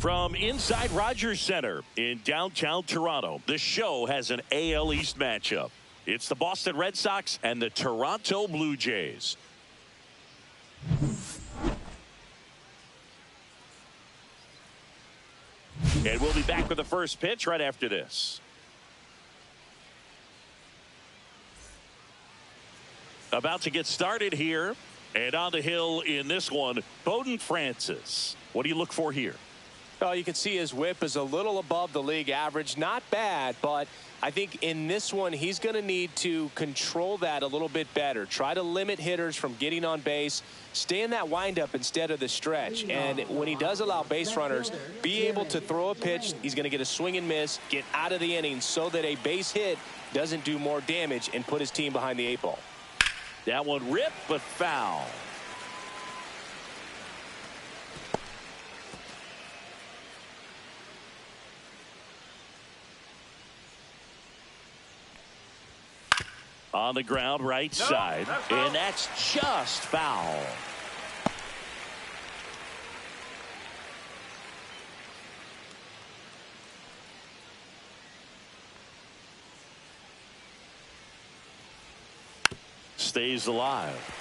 From inside Rogers Center in downtown Toronto, the show has an AL East matchup. It's the Boston Red Sox and the Toronto Blue Jays. And we'll be back with the first pitch right after this. About to get started here. And on the hill in this one, Bowden Francis. What do you look for here? Well, you can see his whip is a little above the league average. Not bad, but I think in this one, he's going to need to control that a little bit better. Try to limit hitters from getting on base. Stay in that windup instead of the stretch. And when he does allow base runners, be able to throw a pitch. He's going to get a swing and miss, get out of the inning so that a base hit doesn't do more damage and put his team behind the 8 ball. That one ripped, but foul. On the ground, right side, and that's just foul. Stays alive.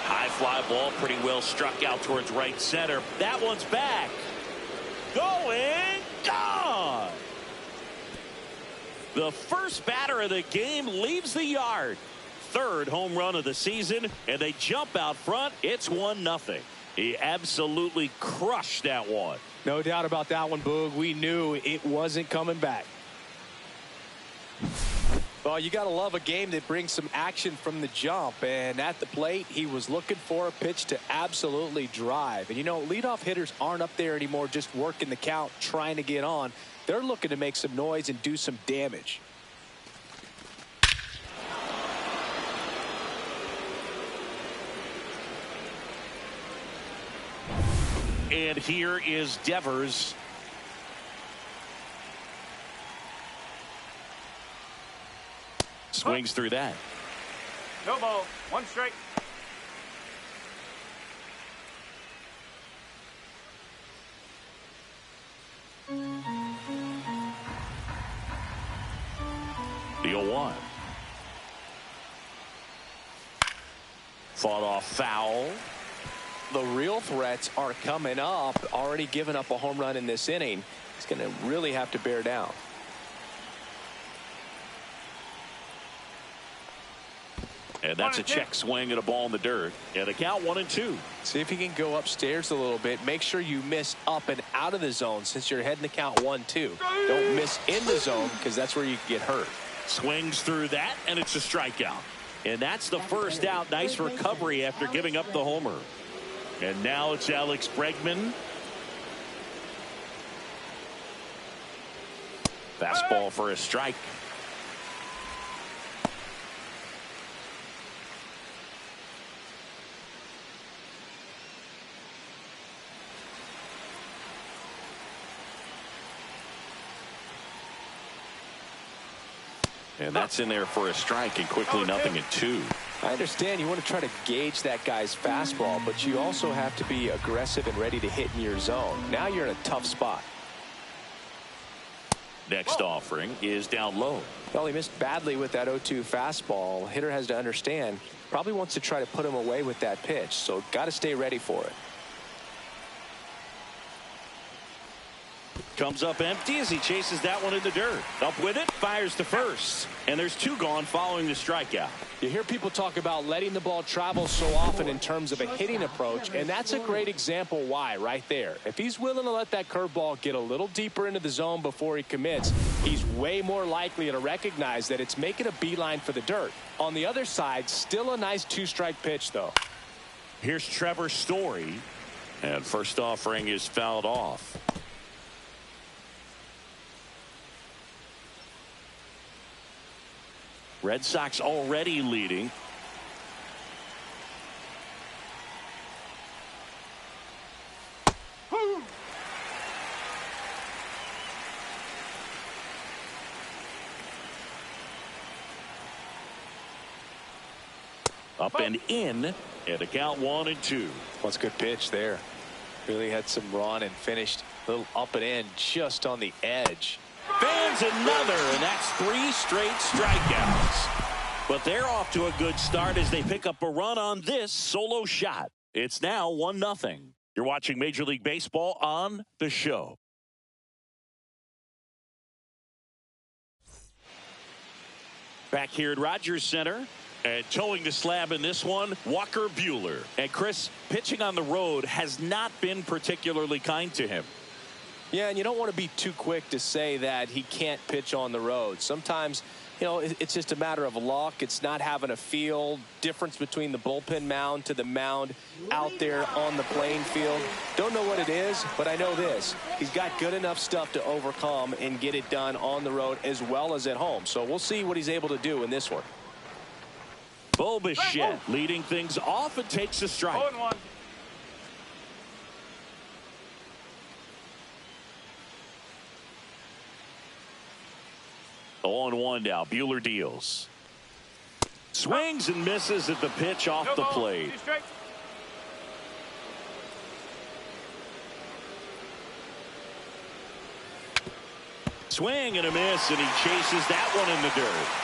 High fly ball, pretty well struck out towards right center. That one's back. Going, gone. The first batter of the game leaves the yard. Third home run of the season, and they jump out front. It's 1-0. He absolutely crushed that one. No doubt about that one, Boog. We knew it wasn't coming back. Well, you got to love a game that brings some action from the jump. And at the plate, he was looking for a pitch to absolutely drive. And, you know, leadoff hitters aren't up there anymore just working the count, trying to get on. They're looking to make some noise and do some damage. And here is Devers. Swings through that. No ball. 1 strike. The 0-1. Fought off foul. The real threats are coming up. Already given up a home run in this inning. He's going to really have to bear down. And that's a check swing at a ball in the dirt. And the count 1-2. See if he can go upstairs a little bit. Make sure you miss up and out of the zone since you're heading to count 1-2. Don't miss in the zone because that's where you get hurt. Swings through that, and it's a strikeout. And that's the first out. Nice recovery after giving up the homer. And now it's Alex Bregman. Fastball for a strike. And that's in there for a strike, and quickly 0-2. I understand you want to try to gauge that guy's fastball, but you also have to be aggressive and ready to hit in your zone. Now you're in a tough spot. Next offering is down low. Well, he missed badly with that 0-2 fastball. Hitter has to understand, probably wants to try to put him away with that pitch, so got to stay ready for it. Comes up empty as he chases that one in the dirt. Up with it, fires to first. And there's 2 gone following the strikeout. You hear people talk about letting the ball travel so often in terms of a hitting approach, and that's a great example why right there. If he's willing to let that curveball get a little deeper into the zone before he commits, he's way more likely to recognize that it's making a beeline for the dirt. On the other side, still a nice 2-strike pitch, though. Here's Trevor Story. And first offering is fouled off. Red Sox already leading. Up and in, and a count 1-2. What's a good pitch there. Really had some run and finished a little up and in just on the edge. Fans another, and that's 3 straight strikeouts. But they're off to a good start as they pick up a run on this solo shot. It's now 1-0. You're watching Major League Baseball on The Show. Back here at Rogers Center. And towing the slab in this one, Walker Buehler. And Chris, pitching on the road has not been particularly kind to him. Yeah, and you don't want to be too quick to say that he can't pitch on the road. Sometimes, you know, it's just a matter of luck. It's not having a feel. Difference between the bullpen mound to the mound out there on the playing field. Don't know what it is, but I know this. He's got good enough stuff to overcome and get it done on the road as well as at home. So we'll see what he's able to do in this one. Bo Bichette leading things off and takes a strike. 0-1. On 1 now. Buehler deals. Swings and misses at the pitch off the plate. 2 strikes. Swing and a miss, and he chases that one in the dirt.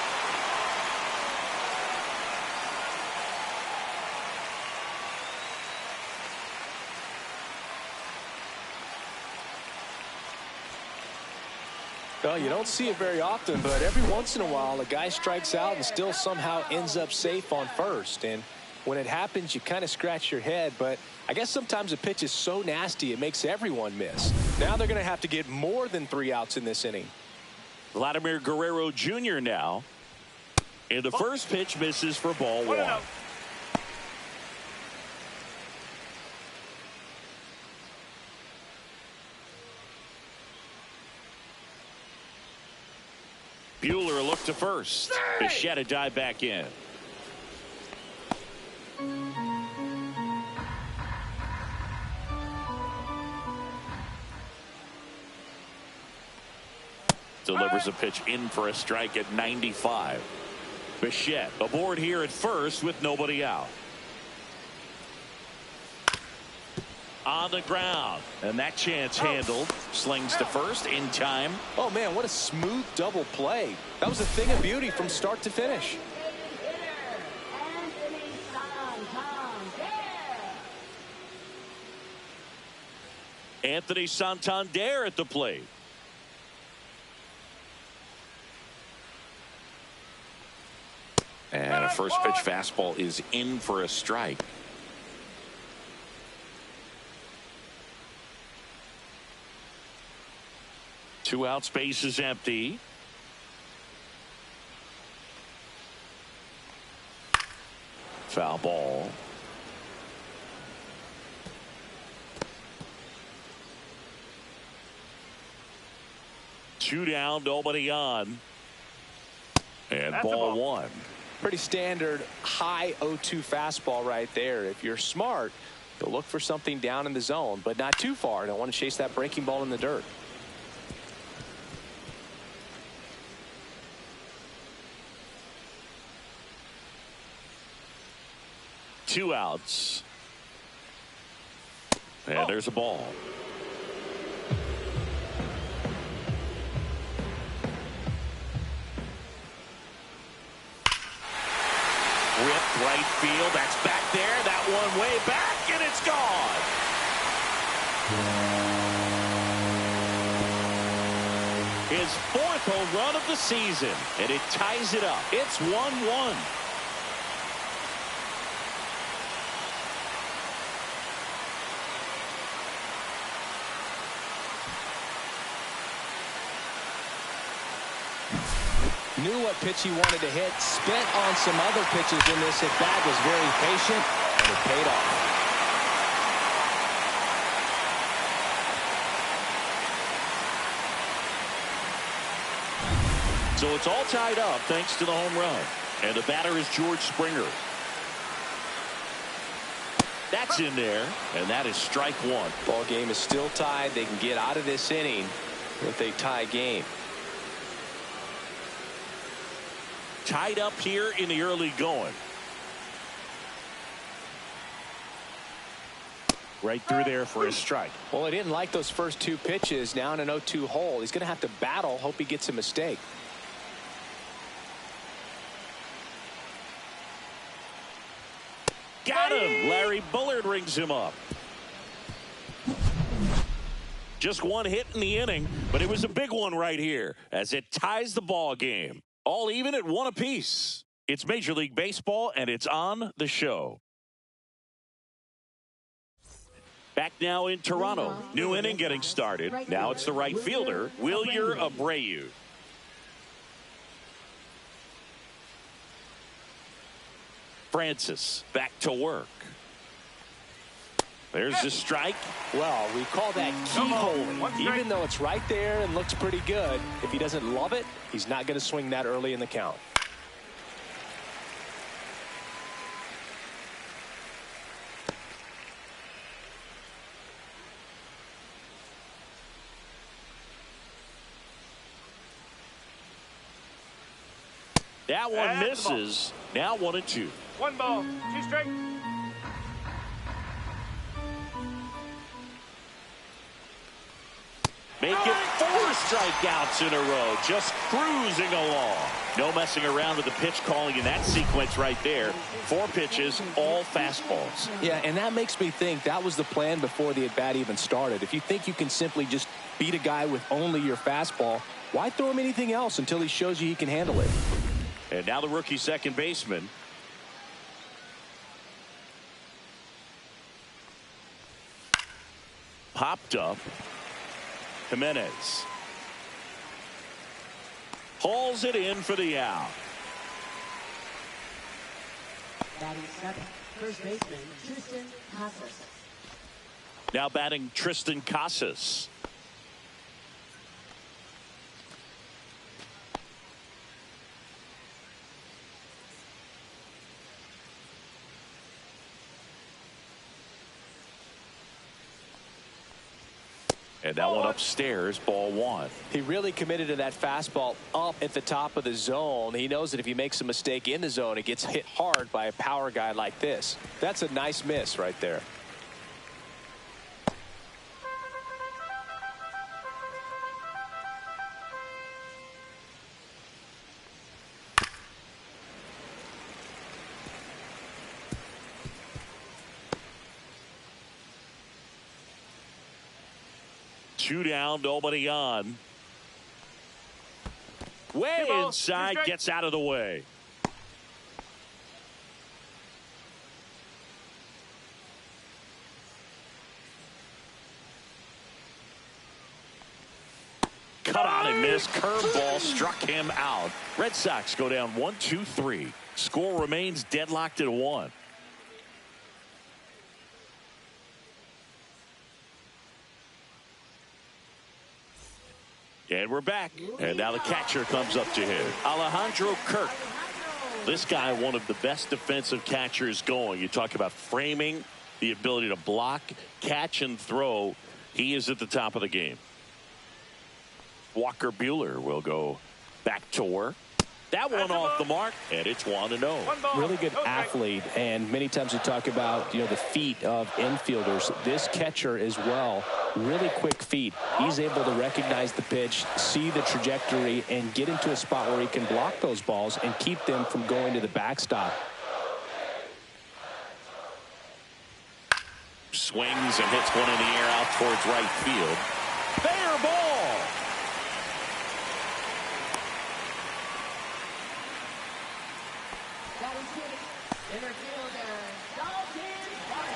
Well, you don't see it very often, but every once in a while a guy strikes out and still somehow ends up safe on first. And when it happens, you kind of scratch your head. But I guess sometimes a pitch is so nasty it makes everyone miss. Now they're going to have to get more than 3 outs in this inning. Vladimir Guerrero Jr. now. And the first pitch misses for ball 1. Buehler looked to first. Bichette a dive back in. Delivers a pitch in for a strike at 95. Bichette aboard here at first with nobody out. On the ground, and that chance handled. Slings to first in time. Oh man, what a smooth double play. That was a thing of beauty from start to finish. Anthony Santander at the plate. And a first pitch fastball is in for a strike. Two out, space is empty. Foul ball. Two down, nobody on. And That's ball 1. Pretty standard high 0-2 fastball right there. If you're smart, you'll look for something down in the zone, but not too far. Don't want to chase that breaking ball in the dirt. Two outs. And there's a ball. Ripped right field. That's back there. That one way back, and it's gone. His 4th home run of the season, and it ties it up. It's 1-1. Knew what pitch he wanted to hit, spent on some other pitches in this at bat, was very patient, and it paid off. So it's all tied up thanks to the home run. And the batter is George Springer. That's in there, and that is strike 1. Ball game is still tied. They can get out of this inning with a tie game. Tied up here in the early going. Right through there for his strike. Well, he didn't like those first two pitches. Now in an 0-2 hole, he's going to have to battle. Hope he gets a mistake. Got him. Larry Bullard rings him up. Just one hit in the inning, but it was a big one right here as it ties the ball game. All even at 1 apiece. It's Major League Baseball, and it's on the show. Back now in Toronto. New inning getting started. Now it's the right fielder, Wilyer Abreu. Francis back to work. There's the strike. Well, we call that keyhole. Even though it's right there and looks pretty good, if he doesn't love it, he's not going to swing that early in the count. That one misses. Now 1-2. 1 ball, 2 strike. Make it 4 strikeouts in a row. Just cruising along. No messing around with the pitch calling in that sequence right there. 4 pitches, all fastballs. Yeah, and that makes me think that was the plan before the at-bat even started. If you think you can simply just beat a guy with only your fastball, why throw him anything else until he shows you he can handle it? And now the rookie second baseman. Popped up. Jimenez hauls it in for the out. Batting 7th, first baseman Tristan Casas. Now batting Tristan Casas. And that one upstairs, ball 1. He really committed to that fastball up at the top of the zone. He knows that if he makes a mistake in the zone, it gets hit hard by a power guy like this. That's a nice miss right there. Two down, nobody on. Way inside, gets out of the way. Cut on and missed. Curveball struck him out. Red Sox go down 1-2-3. Score remains deadlocked at 1. And we're back. And now the catcher comes up to him. Alejandro Kirk. This guy, one of the best defensive catchers going. You talk about framing, the ability to block, catch, and throw. He is at the top of the game. Walker Buehler will go back to work. That one off the mark, and it's 1-0. Really good athlete, and many times we talk about, the feet of infielders. This catcher as well, really quick feet. He's able to recognize the pitch, see the trajectory, and get into a spot where he can block those balls and keep them from going to the backstop. Swings and hits one in the air out towards right field. Fair ball.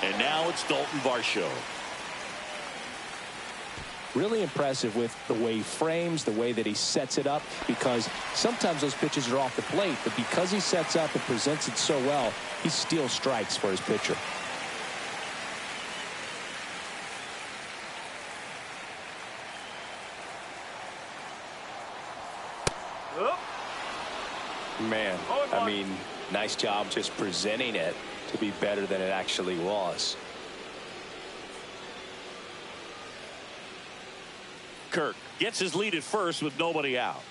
And now it's Dalton Varsho. Really impressive with the way he frames, the way that he sets it up, because sometimes those pitches are off the plate, but because he sets up and presents it so well, he steals strikes for his pitcher. Man, I mean, nice job just presenting it to be better than it actually was. Kirk gets his lead at first with nobody out.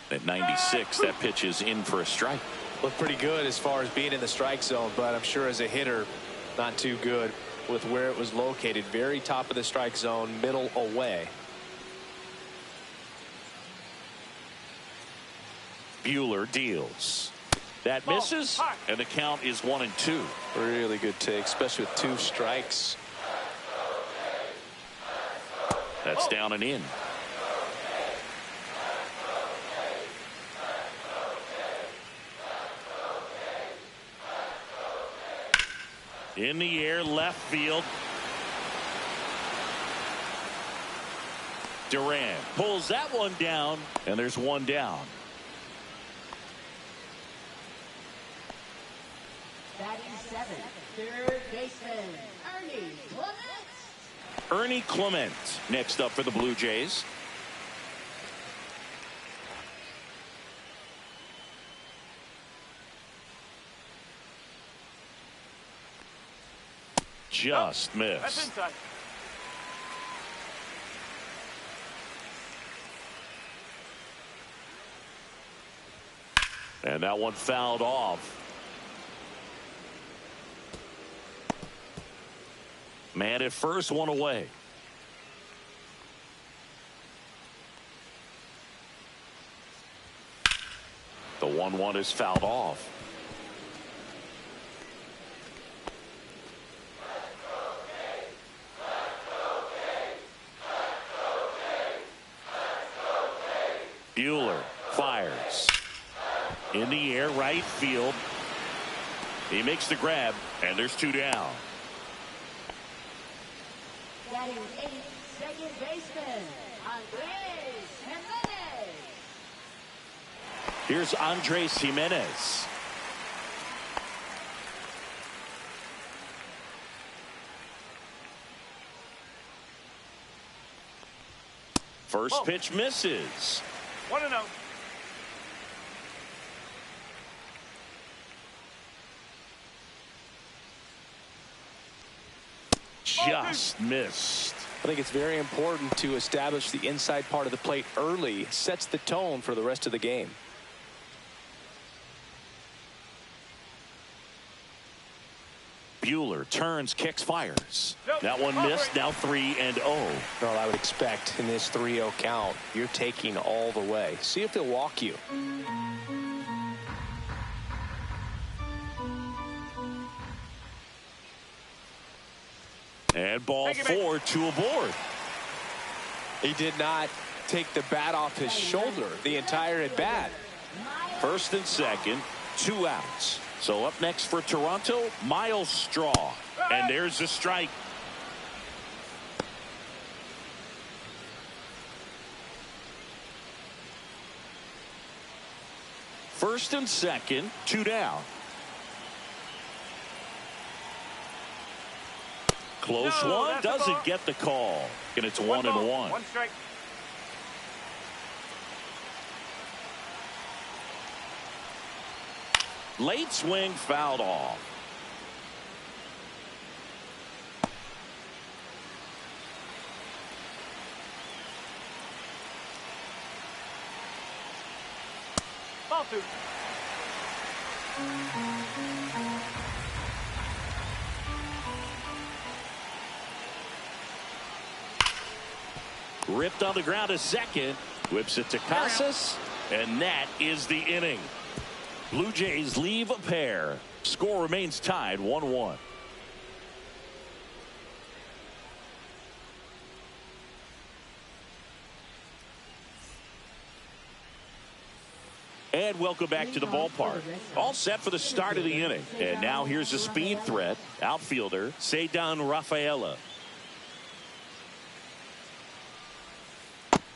At 96, that pitch is in for a strike. Looked pretty good as far as being in the strike zone, but I'm sure as a hitter, not too good with where it was located. Very top of the strike zone, middle away. Buehler deals. That misses, and the count is 1-2. Really good take, especially with 2 strikes. That's down and in. In the air, left field. Durant pulls that one down, and there's one down. Batting 7, third baseman, Ernie Clement. Ernie Clement next up for the Blue Jays. Just missed. That's inside. And that one fouled off. Man at first, one away. The 1-1 is fouled off. Buehler fires. In the air, right field. He makes the grab, and there's 2 down. Batting 8, second baseman, Andres Jimenez. Here's Andres Jimenez. First pitch misses. 1-0. Just missed. I think it's very important to establish the inside part of the plate early. Sets the tone for the rest of the game. Buehler turns, kicks, fires. That one missed. Now 3-0. Well, I would expect in this 3-0 count, you're taking all the way. See if they'll walk you. And ball 4, 2 aboard. He did not take the bat off his shoulder the entire at bat. First and second, 2 outs. So up next for Toronto, Miles Straw. And there's the strike. First and second, 2 down. Close one, doesn't get the call. And it's 1-1. 1 strike. Late swing, fouled off. Ball 2. Ripped on the ground to second. Whips it to Casas. And that is the inning. Blue Jays leave a pair. Score remains tied 1-1. And welcome back to the ballpark. All set for the start of the inning. And now here's a speed threat. Outfielder Ceddanne Rafaela.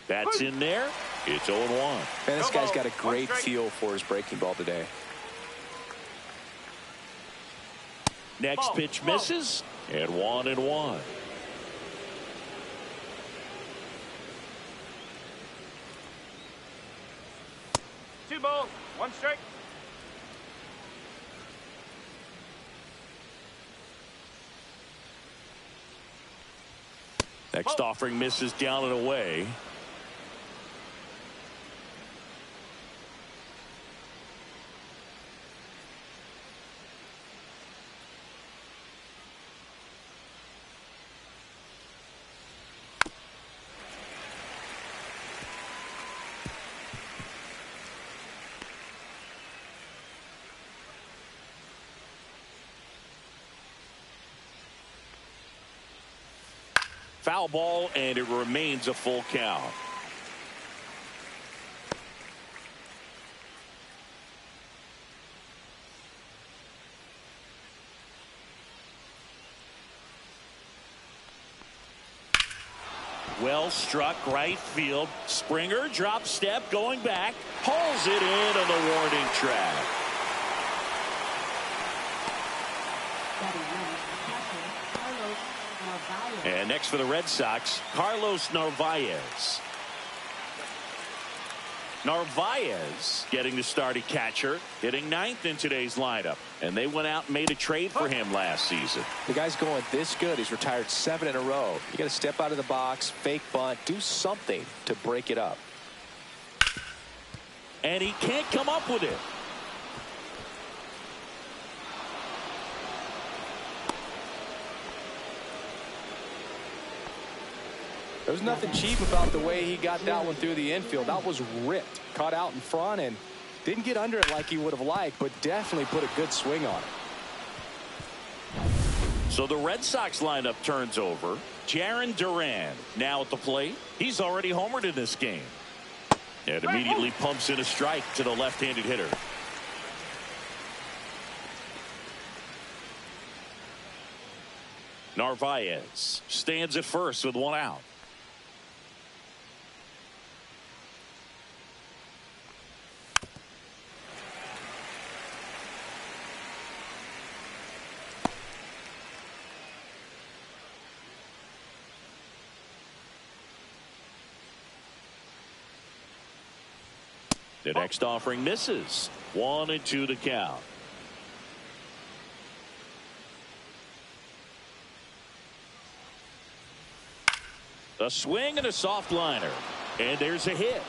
That's in there. It's 0-1. Man, this guy's got a great feel for his breaking ball today. Next pitch misses. And 1-1. Two balls, 1 strike. Next offering misses down and away. foul ball, and it remains a full count. Well struck right field. Springer drop step going back. Pulls it in on the warning track. And next for the Red Sox, Carlos Narvaez. Narvaez getting the start at catcher, hitting ninth in today's lineup. And they went out and made a trade for him last season. The guy's going this good. He's retired 7 in a row. You got to step out of the box, fake bunt, do something to break it up. And he can't come up with it. There's nothing cheap about the way he got that one through the infield. That was ripped, caught out in front, and didn't get under it like he would have liked, but definitely put a good swing on it. So the Red Sox lineup turns over. Jarren Duran now at the plate. He's already homered in this game. And immediately pumps in a strike to the left-handed hitter. Narvaez stands at first with one out. The next offering misses. 1-2 to count. A swing and a soft liner. And there's a hit.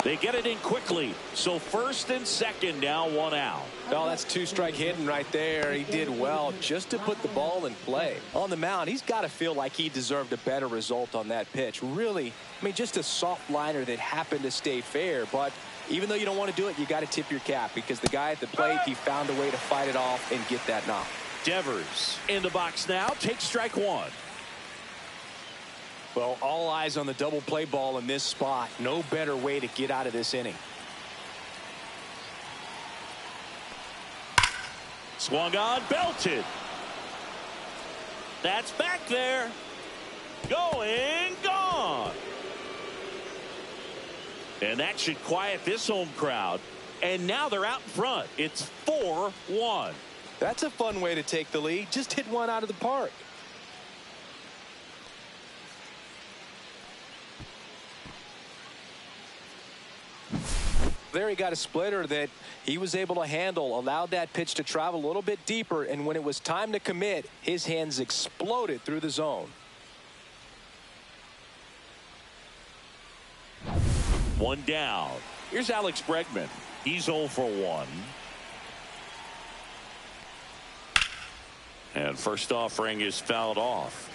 They get it in quickly. So first and second, now one out. No, that's 2-strike hitting right there. He did well just to put the ball in play. On the mound, he's got to feel like he deserved a better result on that pitch. Really, I mean, just a soft liner that happened to stay fair. But even though you don't want to do it, you got to tip your cap because the guy at the plate, he found a way to fight it off and get that knock. Devers in the box now. Takes strike one. Well, all eyes on the double play ball in this spot. No better way to get out of this inning. Swung on, belted. That's back there. Going, gone. And that should quiet this home crowd. And now they're out in front. It's 4-1. That's a fun way to take the lead. Just hit one out of the park. There he got a splitter that he was able to handle, allowed that pitch to travel a little bit deeper, and when it was time to commit, his hands exploded through the zone. One down. Here's Alex Bregman. He's 0 for 1. And first offering is fouled off.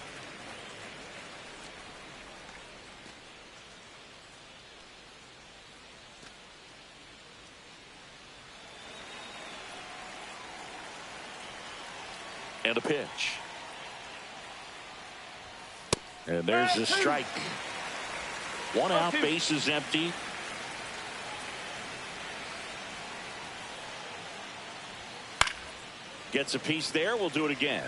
And a pitch. And there's the strike. One out, base is empty. Gets a piece there. We'll do it again.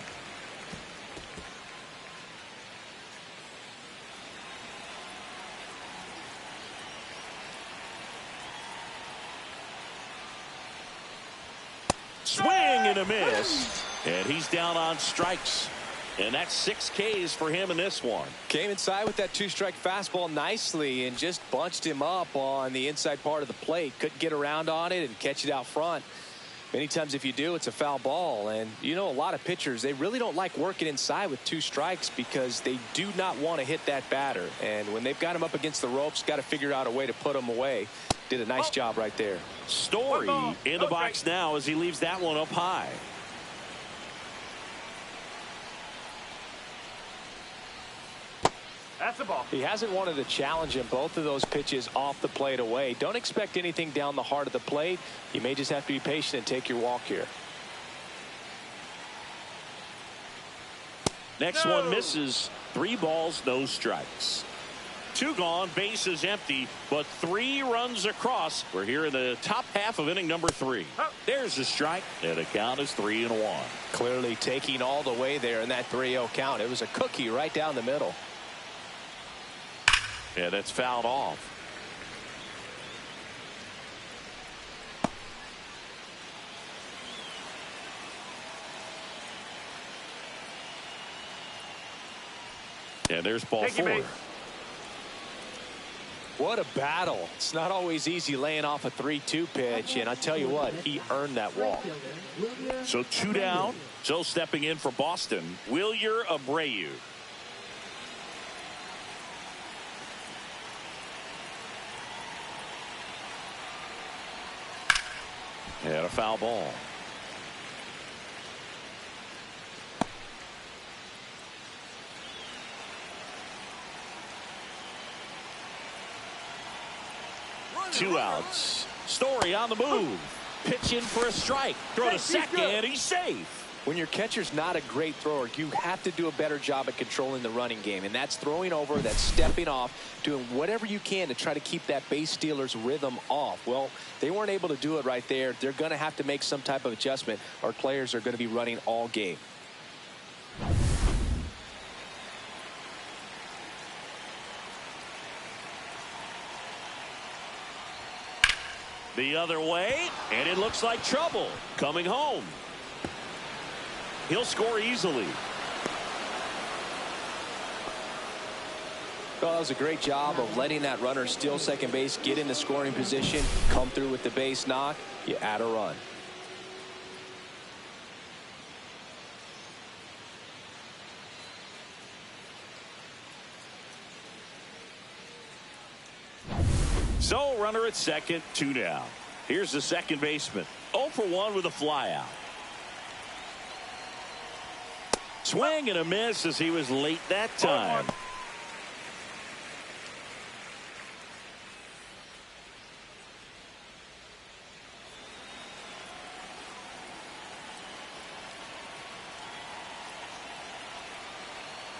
Swing and a miss. And he's down on strikes. And that's 6 Ks for him in this one. Came inside with that 2-strike fastball nicely and just bunched him up on the inside part of the plate. Couldn't get around on it and catch it out front. Many times if you do, it's a foul ball. And you know, a lot of pitchers, they really don't like working inside with 2 strikes because they do not want to hit that batter. And when they've got him up against the ropes, got to figure out a way to put him away. Did a nice job right there. Story in the box now as he leaves that one up high. That's the ball. He hasn't wanted to challenge him. Both of those pitches off the plate away. Don't expect anything down the heart of the plate. You may just have to be patient and take your walk here. Next one misses. 3 balls, no strikes. 2 gone, bases empty, but 3 runs across. We're here in the top half of inning number 3. There's the strike, and the count is 3-1. Clearly taking all the way there in that 3-0 count. It was a cookie right down the middle. Yeah, that's fouled off. And there's ball 4. What a battle. It's not always easy laying off a 3-2 pitch, and I tell you what, he earned that walk. So 2 down. So stepping in for Boston, Wilyer Abreu. And a foul ball. Two outs. Story on the move. Pitch in for a strike. Throw to second. He's safe. When your catcher's not a great thrower, you have to do a better job at controlling the running game. And that's throwing over, that's stepping off, doing whatever you can to try to keep that base stealer's rhythm off. Well, they weren't able to do it right there. They're going to have to make some type of adjustment. Our players are going to be running all game. The other way, and it looks like trouble coming home. He'll score easily. Well, that was a great job of letting that runner steal second base, get in the scoring position, come through with the base knock. You add a run. So runner at second, 2 down. Here's the second baseman. 0 for 1 with a flyout. Swing and a miss as he was late that time.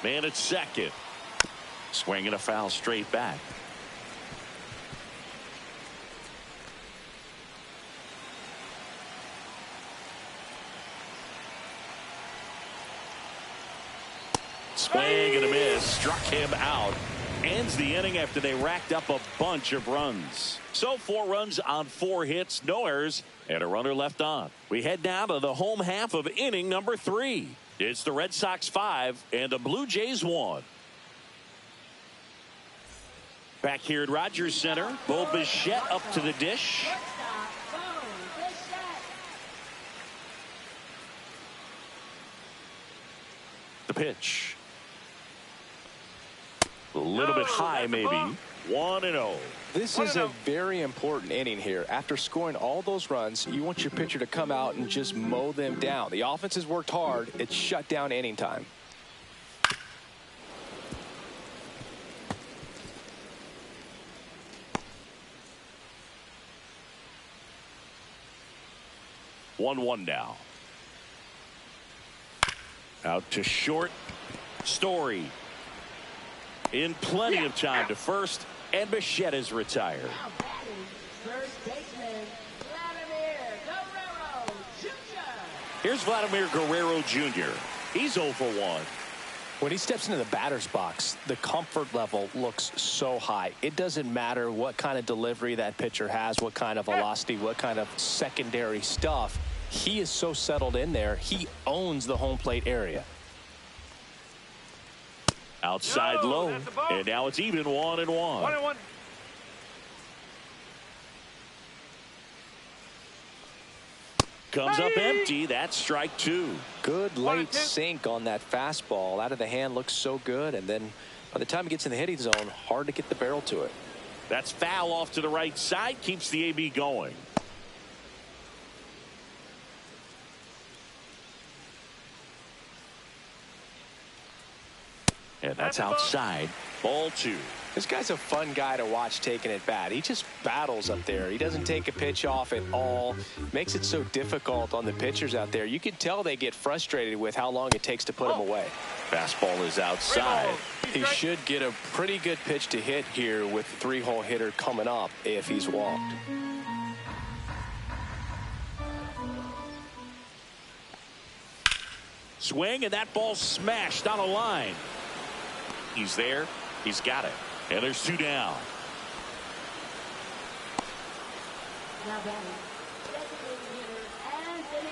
Man at second. Swing and a foul straight back. Swing and a miss. Struck him out. Ends the inning after they racked up a bunch of runs. So 4 runs on 4 hits, no errors, and a runner left on. We head now to the home half of inning number 3. It's the Red Sox 5 and the Blue Jays 1. Back here at Rogers Center, Bo Bichette up to the dish. The pitch. A little bit high, maybe. 1-0. This is a very important inning here. After scoring all those runs, you want your pitcher to come out and just mow them down. The offense has worked hard. It's shut down inning time. One now. Out to short. Story. In plenty of time to first, and Bichette is retired. Now batting, first baseman, Vladimir Guerrero Jr. Here's Vladimir Guerrero Jr. He's 0 for 1. When he steps into the batter's box, the comfort level looks so high. It doesn't matter what kind of delivery that pitcher has, what kind of velocity, what kind of secondary stuff. He is so settled in there. He owns the home plate area. Outside low, and now it's even 1-1. 1-1. Comes up empty. That's strike 2. Good late sink on that fastball. Out of the hand looks so good, and then by the time it gets in the hitting zone, hard to get the barrel to it. That's foul off to the right side. Keeps the AB going. And that's outside. Ball 2. This guy's a fun guy to watch taking at bat. He just battles up there. He doesn't take a pitch off at all. Makes it so difficult on the pitchers out there. You can tell they get frustrated with how long it takes to put him away. Fastball is outside. He should get a pretty good pitch to hit here with the 3-hole hitter coming up if he's walked. Swing, and that ball smashed on a line. He's there. He's got it. And there's 2 down.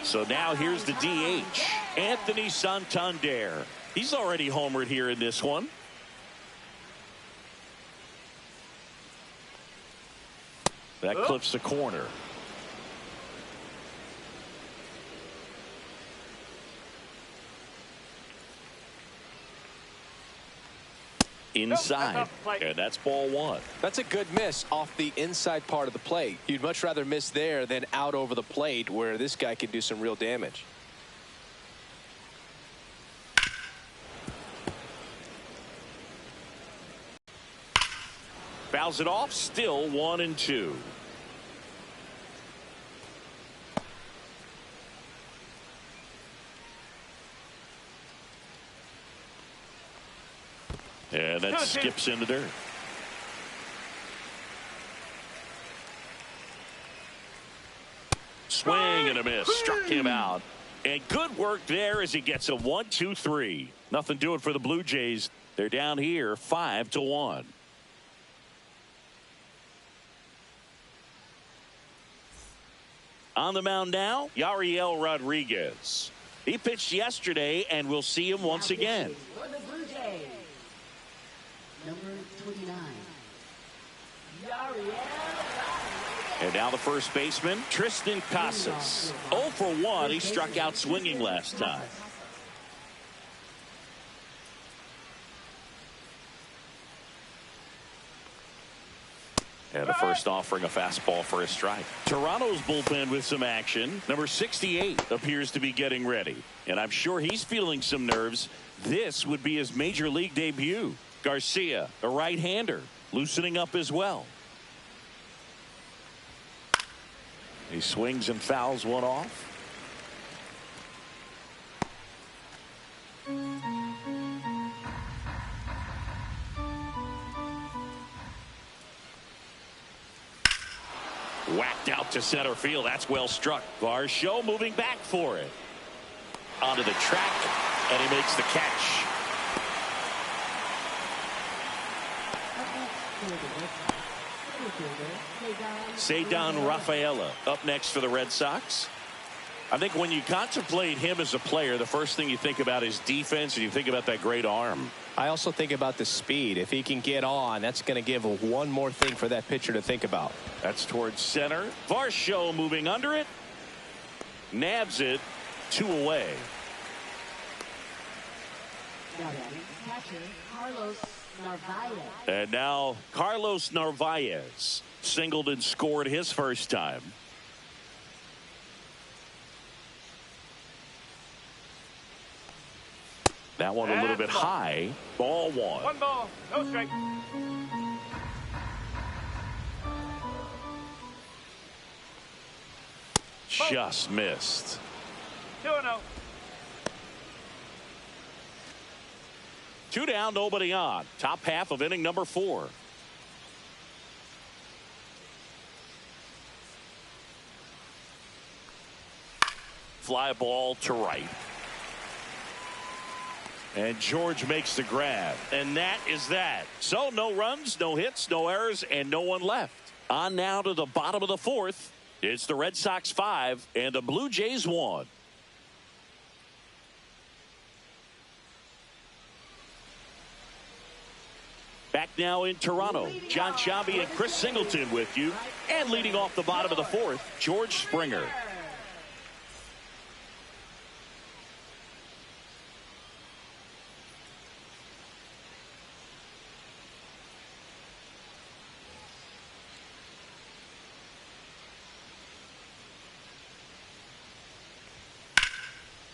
So now here's the DH, Anthony Santander. He's already homered here in this one. That clips the corner. Inside, and that's ball 1. That's a good miss off the inside part of the plate. You'd much rather miss there than out over the plate where this guy can do some real damage. Fouls it off, still 1-2. And that skips in the dirt. Swing and a miss. Struck him out. And good work there as he gets a 1-2-3. Nothing doing for the Blue Jays. They're down here 5-1. On the mound now, Yariel Rodriguez. He pitched yesterday, and we'll see him once again. For the Blue Jays, number 29, Yariel Rodriguez. And now the first baseman, Tristan Casas. 0 for 1. He struck out swinging last time. And the first offering a fastball for a strike. Toronto's bullpen with some action. Number 68 appears to be getting ready. And I'm sure he's feeling some nerves. This would be his major league debut. Garcia, a right-hander, loosening up as well. He swings and fouls one off. Whacked out to center field. That's well struck. Varsho moving back for it. Onto the track, and he makes the catch. Ceddanne Rafaela up next for the Red Sox. I think when you contemplate him as a player, the first thing you think about is defense, and you think about that great arm. I also think about the speed. If he can get on, that's going to give one more thing for that pitcher to think about. That's towards center. Varsho moving under it. Nabs it. 2 away. Catcher Carlos Narvaez. And now Carlos Narvaez singled and scored his first time. That one a little bit high. Ball 1. 1 ball, no strike. Just missed. 2-0. 2 down, nobody on. Top half of inning number 4. Fly ball to right. And George makes the grab. And that is that. So no runs, no hits, no errors, and no one left. On now to the bottom of the 4th. It's the Red Sox 5 and the Blue Jays 1. Back now in Toronto, John Sciambi and Chris Singleton with you. And leading off the bottom of the 4th, George Springer.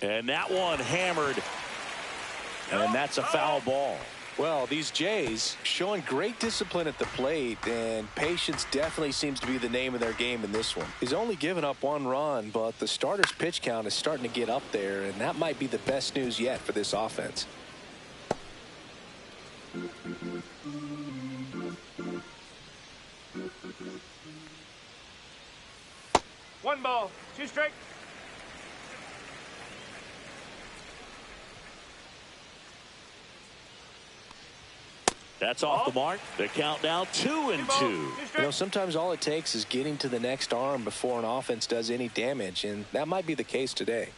And that one hammered. And that's a foul ball. Well, these Jays showing great discipline at the plate, and patience definitely seems to be the name of their game in this one. He's only given up 1 run, but the starter's pitch count is starting to get up there, and that might be the best news yet for this offense. 1 ball, 2 strikes. That's off the mark. The count now 2-2. You know, sometimes all it takes is getting to the next arm before an offense does any damage, and that might be the case today.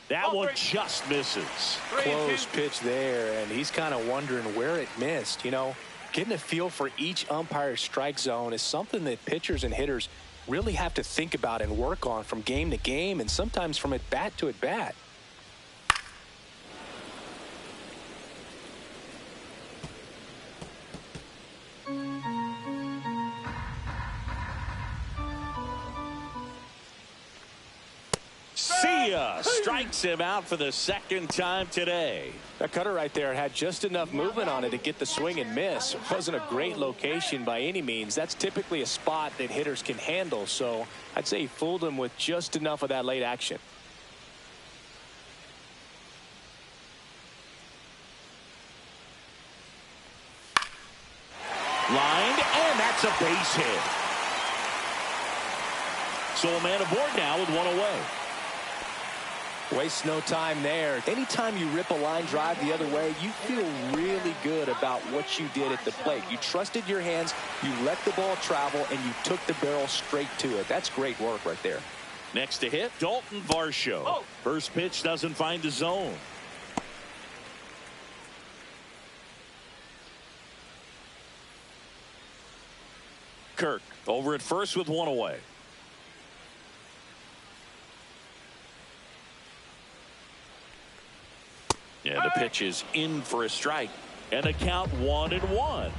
That one just misses. Close pitch there, and he's kind of wondering where it missed. You know, getting a feel for each umpire's strike zone is something that pitchers and hitters really have to think about and work on from game to game, and sometimes from at bat to at bat. Strikes him out for the 2nd time today. That cutter right there had just enough movement on it to get the swing and miss. It wasn't a great location by any means. That's typically a spot that hitters can handle, so I'd say he fooled him with just enough of that late action. Lined, and that's a base hit. So a man aboard now with 1 away. Waste no time there. Anytime you rip a line drive the other way, you feel really good about what you did at the plate. You trusted your hands, you let the ball travel, and you took the barrel straight to it. That's great work right there. Next to hit, Dalton Varsho. First pitch doesn't find the zone. Kirk over at first with 1 away. Yeah, the pitch is in for a strike, and the count 1-1.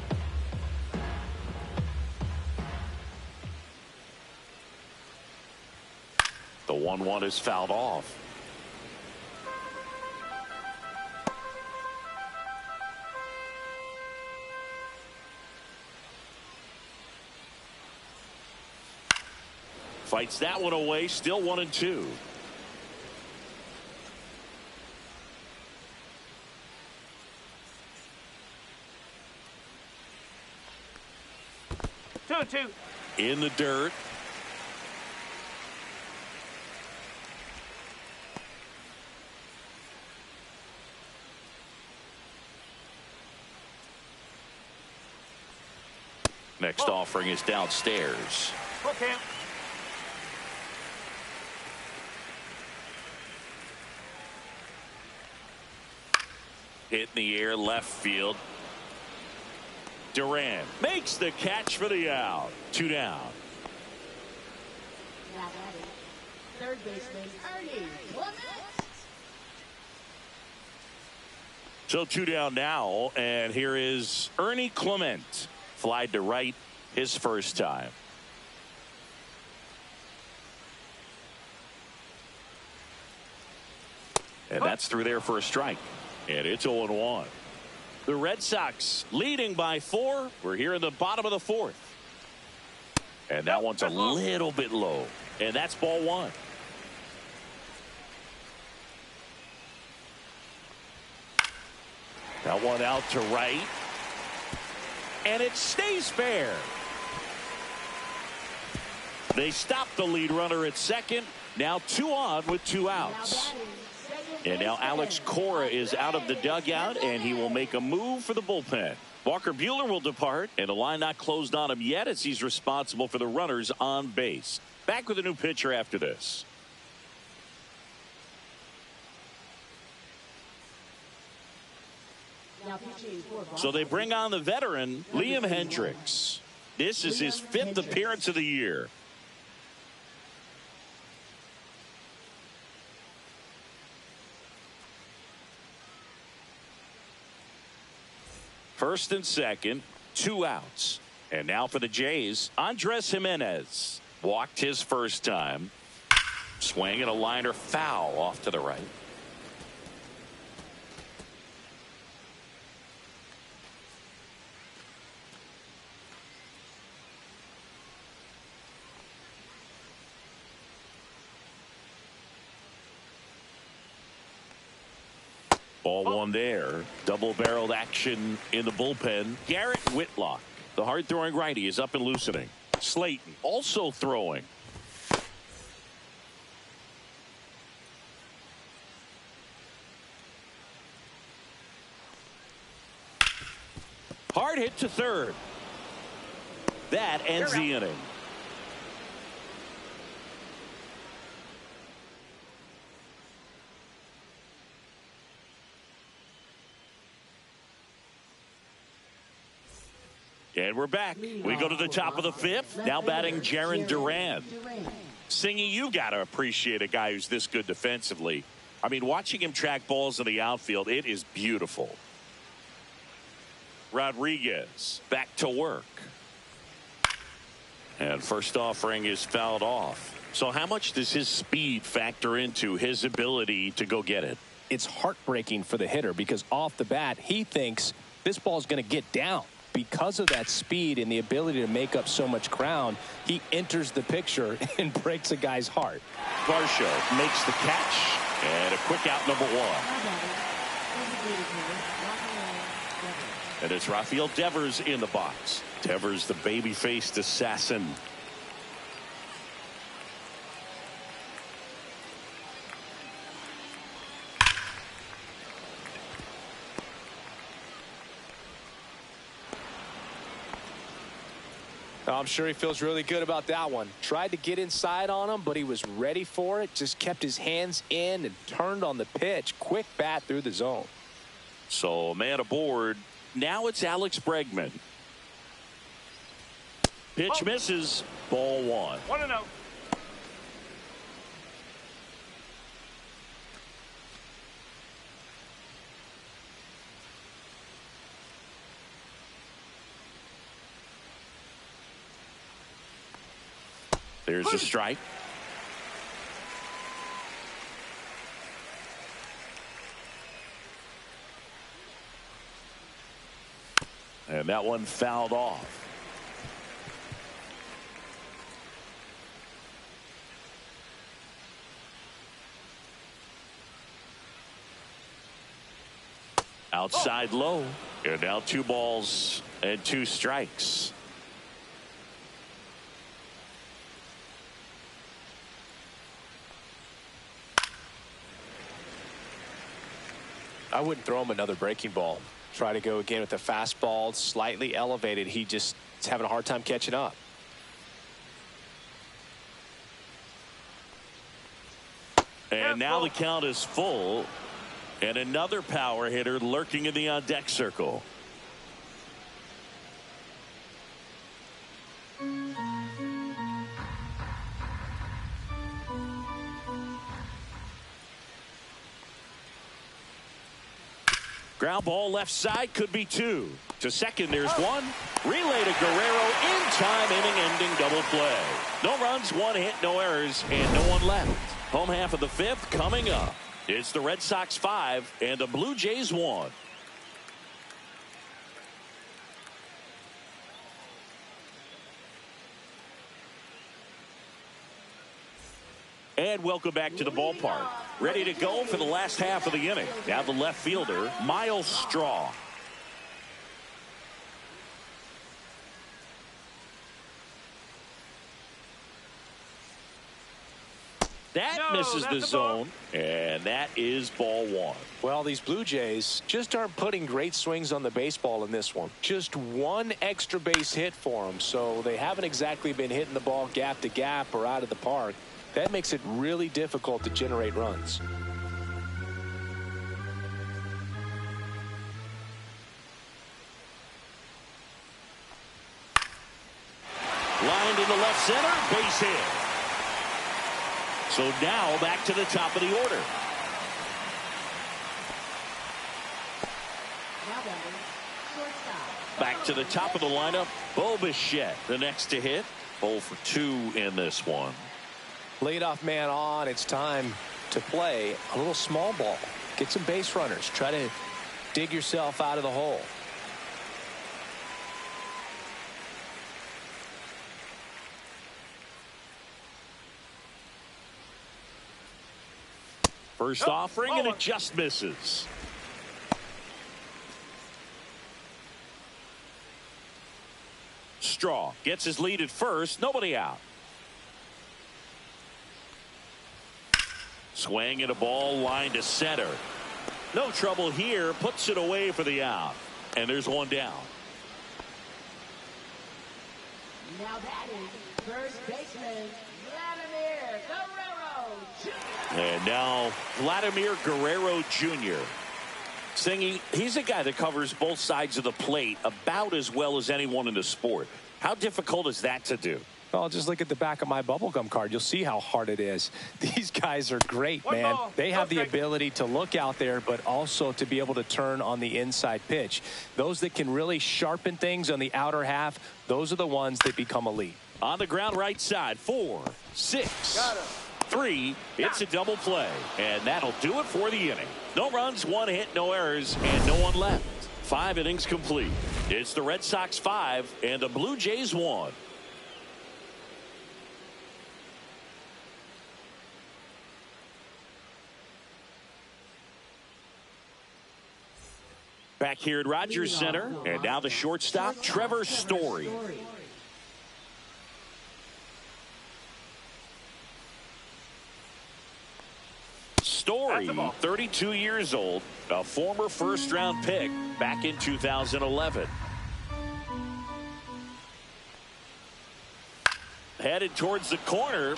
The 1-1 is fouled off. Fights that one away, still 1-2. In the dirt. Next offering is downstairs. Okay. Hit in the air, left field. Duran makes the catch for the out. 2 down. Now batting, third baseman Ernie Clement. So 2 down now, and here is Ernie Clement. Flied to right his first time. And that's through there for a strike. And it's 0-1. The Red Sox leading by 4. We're here in the bottom of the 4th. And that one's a little bit low. And that's ball 1. That one out to right. And it stays fair. They stop the lead runner at second. Now 2 on with 2 outs. And now Alex Cora is out of the dugout, and he will make a move for the bullpen. Walker Buehler will depart, and the line not closed on him yet as he's responsible for the runners on base. Back with a new pitcher after this. So they bring on the veteran, Liam Hendricks. This is his 5th appearance of the year. First and second, 2 outs. And now for the Jays, Andres Jimenez. Walked his first time. Swing and a liner foul off to the right. Ball one there. Double-barreled action in the bullpen. Garrett Whitlock, the hard-throwing righty, is up and loosening. Slayton also throwing. Hard hit to third. That ends the inning. And we're back. We go to the top of the fifth. Now batting Jarren Duran. Singy, you got to appreciate a guy who's this good defensively. I mean, watching him track balls in the outfield, it is beautiful. Rodriguez back to work. And first offering is fouled off. So how much does his speed factor into his ability to go get it? It's heartbreaking for the hitter because off the bat, he thinks this ball's going to get down. Because of that speed and the ability to make up so much ground, he enters the picture and breaks a guy's heart. Varsho makes the catch, and a quick out, number one. And it's Rafael Devers in the box. Devers, the baby-faced assassin. I'm sure he feels really good about that one. Tried to get inside on him, but he was ready for it. Just kept his hands in and turned on the pitch. Quick bat through the zone. So man aboard. Now it's Alex Bregman. Pitch misses. Ball one. 1-0. There's a strike. And that one fouled off. Outside low. And now 2 balls and 2 strikes. I wouldn't throw him another breaking ball. Try to go again with the fastball, slightly elevated. He just is having a hard time catching up. And now the count is full. And another power hitter lurking in the on-deck circle. Ground ball left side, could be 2. To second, there's 1. Relay to Guerrero in time, inning-ending double play. No runs, 1 hit, no errors, and no one left. Home half of the 5th coming up. It's the Red Sox 5 and the Blue Jays 1. And welcome back to the ballpark. Ready to go for the last half of the inning. Now the left fielder, Miles Straw. That misses the zone, and that is ball 1. Well, these Blue Jays just aren't putting great swings on the baseball in this one. Just 1 extra base hit for them, so they haven't exactly been hitting the ball gap to gap or out of the park. That makes it really difficult to generate runs. Lined into left center, base hit. So now back to the top of the order. Back to the top of the lineup, Bo Bichette, the next to hit. 0 for 2 in this one. Leadoff man on. It's time to play a little small ball. Get some base runners. Try to dig yourself out of the hole. First offering, and it just misses. Straw gets his lead at first. Nobody out. Swing and a ball line to center. No trouble here. Puts it away for the out. And there's one down. Now that is first baseman Vladimir Guerrero Jr. And now Vladimir Guerrero Jr. Singy, he's a guy that covers both sides of the plate about as well as anyone in the sport. How difficult is that to do? Well, just look at the back of my bubblegum card. You'll see how hard it is. These guys are great, man. They have the ability to look out there, but also to be able to turn on the inside pitch. Those that can really sharpen things on the outer half, those are the ones that become elite. On the ground right side, 4, 6, 3. It's a double play. And that'll do it for the inning. No runs, 1 hit, no errors, and no one left. 5 innings complete. It's the Red Sox 5 and the Blue Jays 1. Back here at Rogers Center, and now the shortstop, Trevor Story. Story, 32 years old, a former first-round pick back in 2011. Headed towards the corner.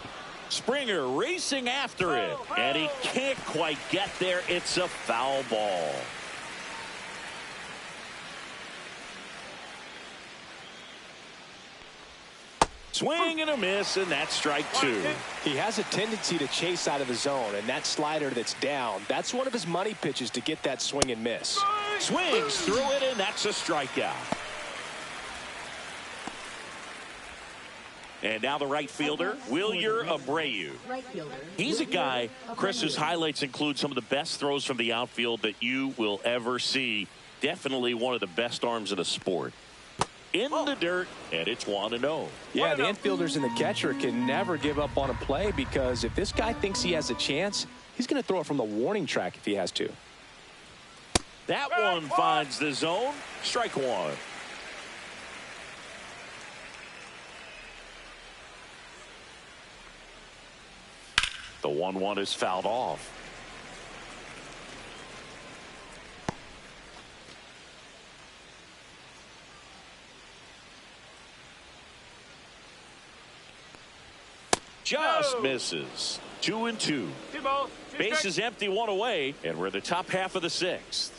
Springer racing after it, and he can't quite get there. It's a foul ball. Swing and a miss, and that's strike 2. He has a tendency to chase out of the zone, and that slider that's down, that's one of his money pitches to get that swing and miss. Swings through it, and that's a strikeout. And now the right fielder, Wilyer Abreu. He's a guy, Chris, whose highlights include some of the best throws from the outfield that you will ever see. Definitely one of the best arms in the sport. In the dirt, and it's 1-0. Yeah, the infielders and the catcher can never give up on a play, because if this guy thinks he has a chance, he's going to throw it from the warning track if he has to. That one finds the zone. Strike 1. The 1-1 is fouled off. Just misses. 2-2. 2 balls, 2 Base strikes. is empty, 1 away, and we're in the top half of the 6th.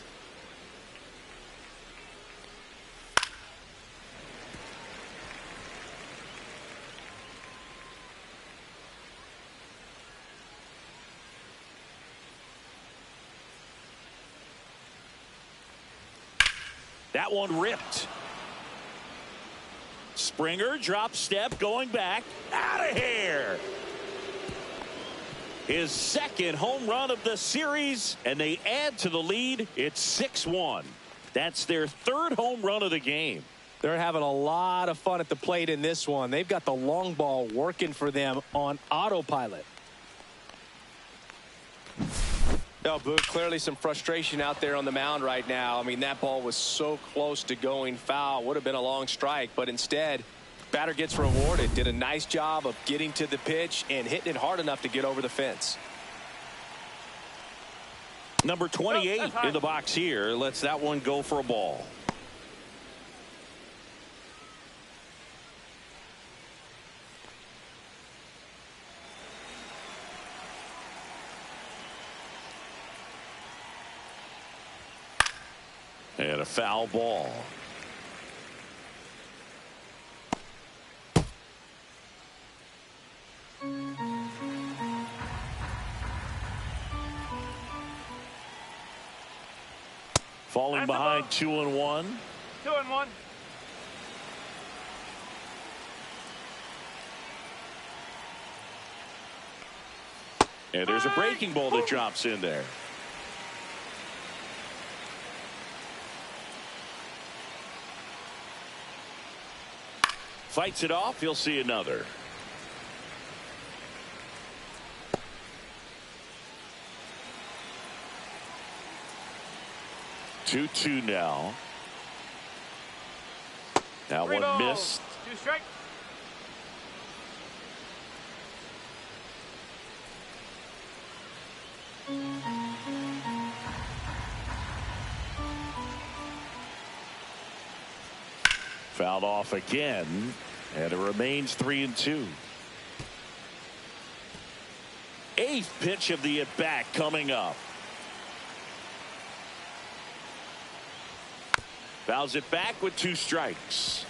That one ripped. Springer drop step going back. Out of here. His second home run of the series, and they add to the lead. It's 6-1. That's their 3rd home run of the game. They're having a lot of fun at the plate in this one. They've got the long ball working for them on autopilot. No, Boog, clearly some frustration out there on the mound right now. I mean, that ball was so close to going foul. Would have been a long strike, but instead, batter gets rewarded. Did a nice job of getting to the pitch and hitting it hard enough to get over the fence. Number 28 in the box here lets that one go for a ball. And a foul ball. Falling behind 2-1. 2-1. And there's a breaking ball that drops in there. Fights it off. He'll see another. Two now. That one missed. 2 strike. Fouled off again, and it remains 3-2. Eighth pitch of the at-bat coming up. Fouls it back with 2 strikes.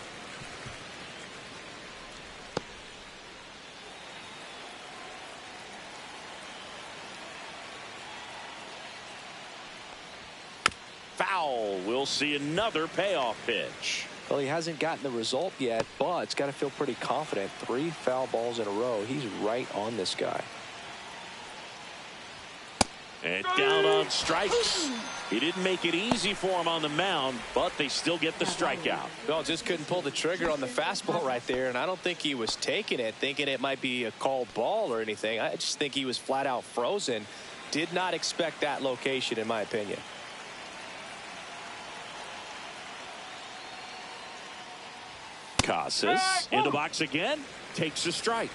Foul. We'll see another payoff pitch. Well, he hasn't gotten the result yet, but it's got to feel pretty confident. 3 foul balls in a row. He's right on this guy. And down on strikes. He didn't make it easy for him on the mound, but they still get the strikeout. Well, just couldn't pull the trigger on the fastball right there, and I don't think he was taking it, thinking it might be a called ball or anything. I just think he was flat out frozen. Did not expect that location, in my opinion. Casas in the box again, takes a strike.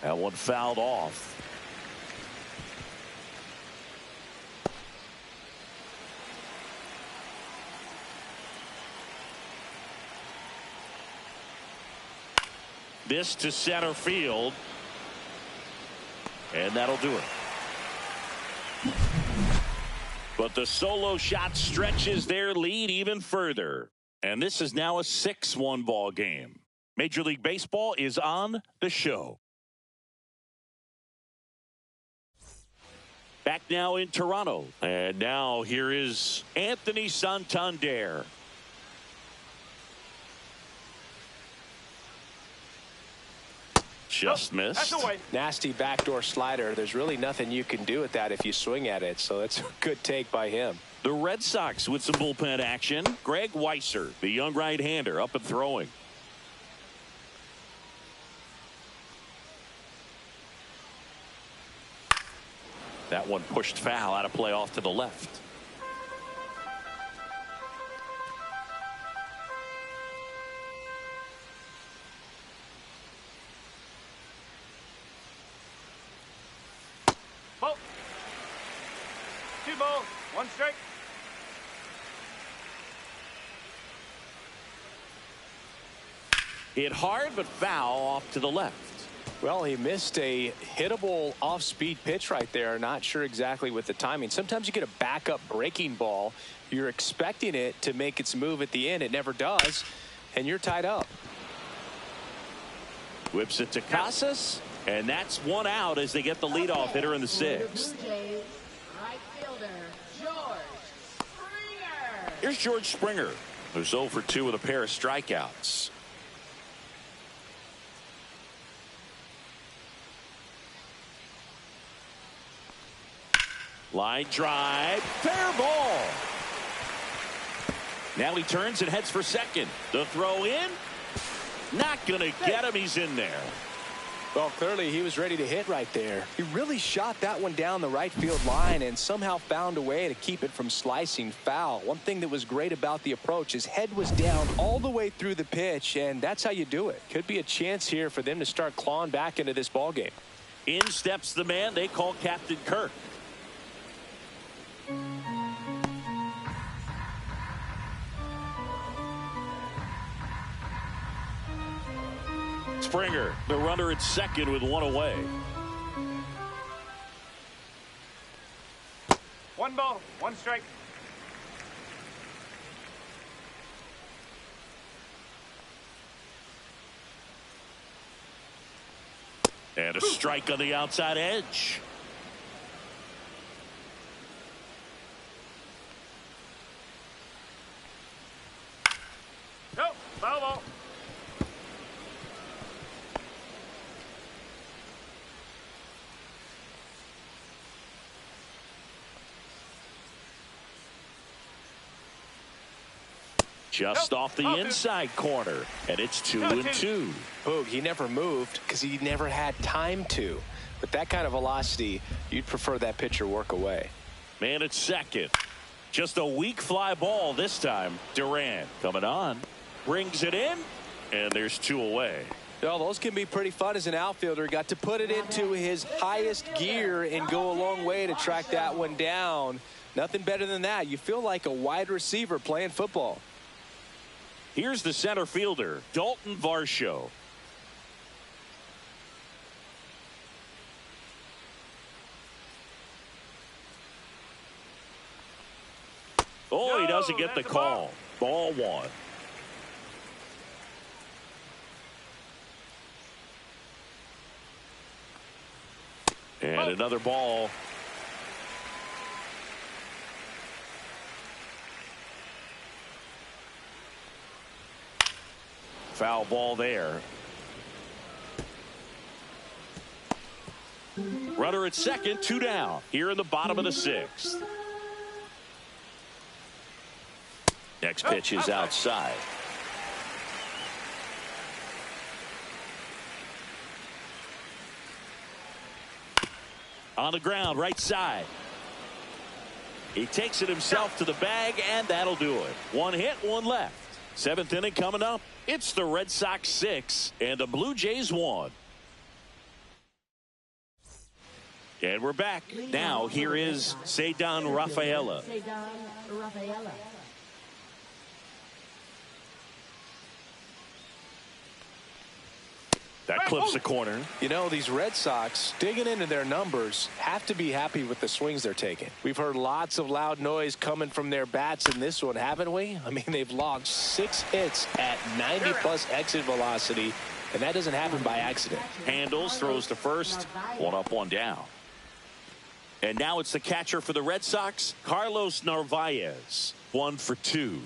That one fouled off. This to center field, and that'll do it. But the solo shot stretches their lead even further. And this is now a 6-1 ball game. Major League Baseball is on the show. Back now in Toronto. And now here is Anthony Santander. Just missed. That's away. Nasty backdoor slider. There's really nothing you can do with that if you swing at it. So that's a good take by him. The Red Sox with some bullpen action. Greg Weisser, the young right-hander, up and throwing. That one pushed foul, out of play off to the left. Ball. 2 balls, 1 strike. Hit hard, but foul off to the left. Well, he missed a hittable off-speed pitch right there. Not sure exactly with the timing. Sometimes you get a backup breaking ball. You're expecting it to make its move at the end. It never does, and you're tied up. Whips it to Casas, and that's 1 out as they get the leadoff hitter in the 6th. Right fielder, George Springer. Here's George Springer, who's 0 for 2 with a pair of strikeouts. Line drive, fair ball. Now he turns and heads for second. The throw in, not gonna get him. He's in there. Well, clearly he was ready to hit right there. He really shot that one down the right field line and somehow found a way to keep it from slicing foul. One thing that was great about the approach, his head was down all the way through the pitch, and that's how you do it. Could be a chance here for them to start clawing back into this ball game. In steps the man they call Captain Kirk. Springer, the runner at second with 1 away. 1 ball, 1 strike. And a strike on the outside edge. No, foul ball. Just off the inside corner, and it's 2-2. Boog, he never moved because he never had time to. With that kind of velocity, you'd prefer that pitcher work away. Man at second. Just a weak fly ball this time. Durant coming on. Brings it in. And there's 2 away. Well, those can be pretty fun as an outfielder. Got to put it into his highest gear and go a long way to track that one down. Nothing better than that. You feel like a wide receiver playing football. Here's the center fielder, Dalton Varsho. Oh, he doesn't get the call. Ball 1. And another ball. Foul ball there. Runner at second, 2 down. Here in the bottom of the 6th. Next pitch is outside. On the ground, right side. He takes it himself to the bag, and that'll do it. 1 hit, 1 left. 7th inning coming up. It's the Red Sox 6 and the Blue Jays 1. And we're back. Now here is Ceddanne Rafaela. That clips the corner. You know, these Red Sox, digging into their numbers, have to be happy with the swings they're taking. We've heard lots of loud noise coming from their bats in this one, haven't we? I mean, they've logged 6 hits at 90-plus exit velocity, and that doesn't happen by accident. Handles, throws to first. 1 up, 1 down. And now it's the catcher for the Red Sox, Carlos Narvaez. 1 for 2.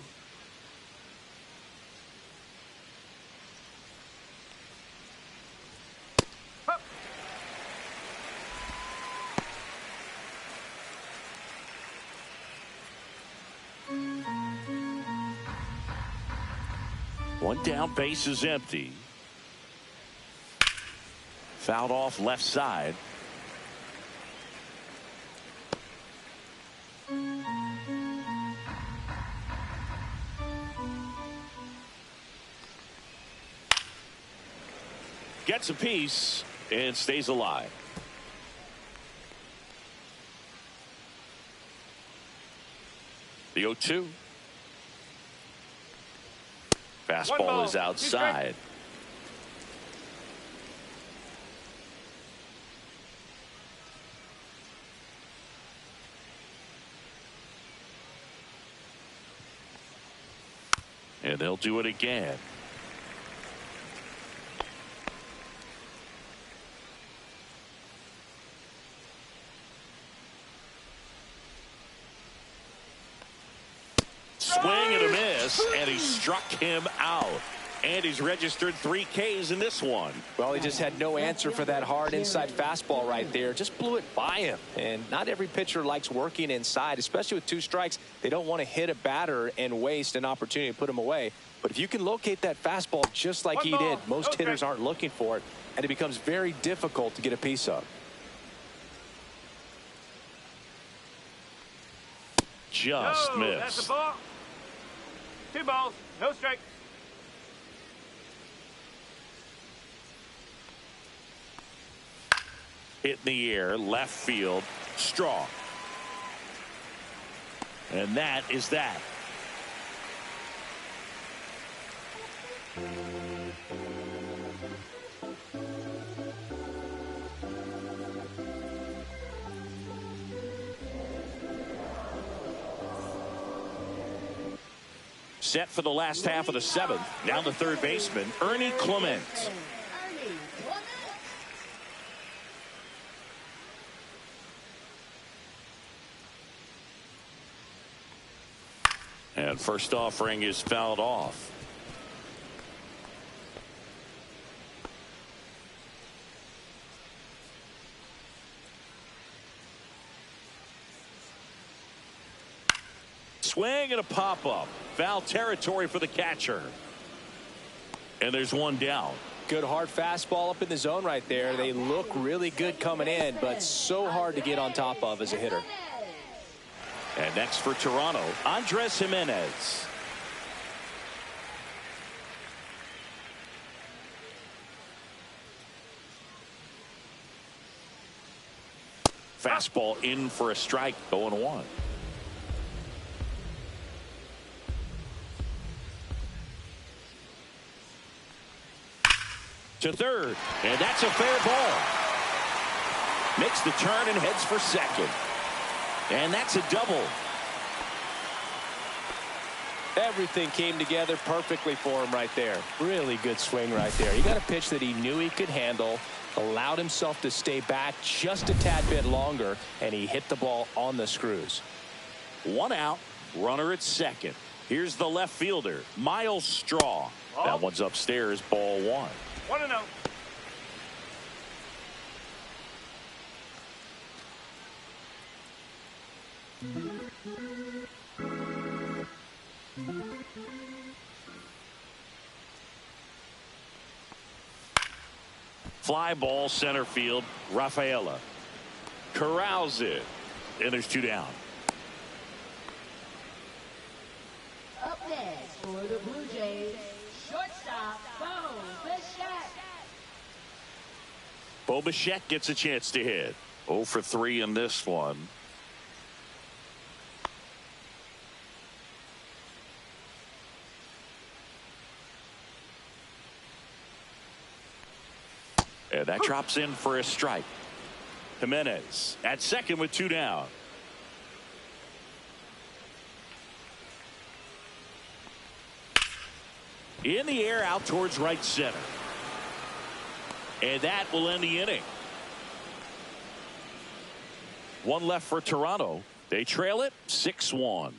One down, base is empty. Fouled off left side. Gets a piece and stays alive. The 0-2. Fastball is outside. And they'll do it again. Swing and a miss, and he struck him out. And he's registered 3 Ks in this one. Well, he just had no answer for that hard inside fastball right there. Just blew it by him. And not every pitcher likes working inside, especially with 2 strikes. They don't want to hit a batter and waste an opportunity to put him away. But if you can locate that fastball just like he did, most hitters aren't looking for it, and it becomes very difficult to get a piece of. Just missed. That's a ball. 2 balls, no strikes. Hit in the air, left field, strong. And that is that. Set for the last half of the 7th. Now the third baseman, Ernie Clement. And first offering is fouled off. Swing and a pop-up. Foul territory for the catcher. And there's 1 down. Good hard fastball up in the zone right there. They look really good coming in, but so hard to get on top of as a hitter. And next for Toronto, Andres Jimenez. Fastball in for a strike, 0-1. To third, and that's a fair ball. Makes the turn and heads for second. And that's a double. Everything came together perfectly for him right there. Really good swing right there. He got a pitch that he knew he could handle, allowed himself to stay back just a tad bit longer, and he hit the ball on the screws. One out, runner at second. Here's the left fielder, Miles Straw. That one's upstairs, ball one. 1-0. Fly ball center field, Rafaela corrals it, and there's two down. Up next for the Blue Jays, shortstop, Bo Bichette. Bo Bichette gets a chance to hit. 0 for 3 in this one. And that drops in for a strike. Jimenez at second with two down. In the air out towards right center. And that will end the inning. One left for Toronto. They trail it 6-1.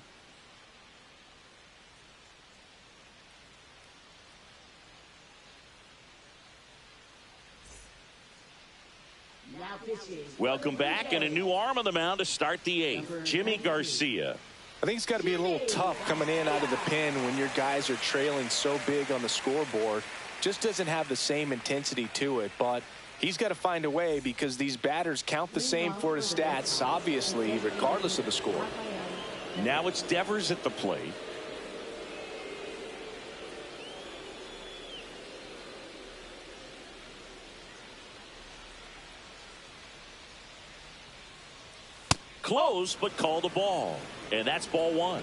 Welcome back, and a new arm on the mound to start the eighth, Jimmy Garcia. I think it's got to be a little tough coming in out of the pen when your guys are trailing so big on the scoreboard. Just doesn't have the same intensity to it, but he's got to find a way because these batters count the same for his stats, obviously, regardless of the score. Now it's Devers at the plate. Close, but called a ball. And that's ball one.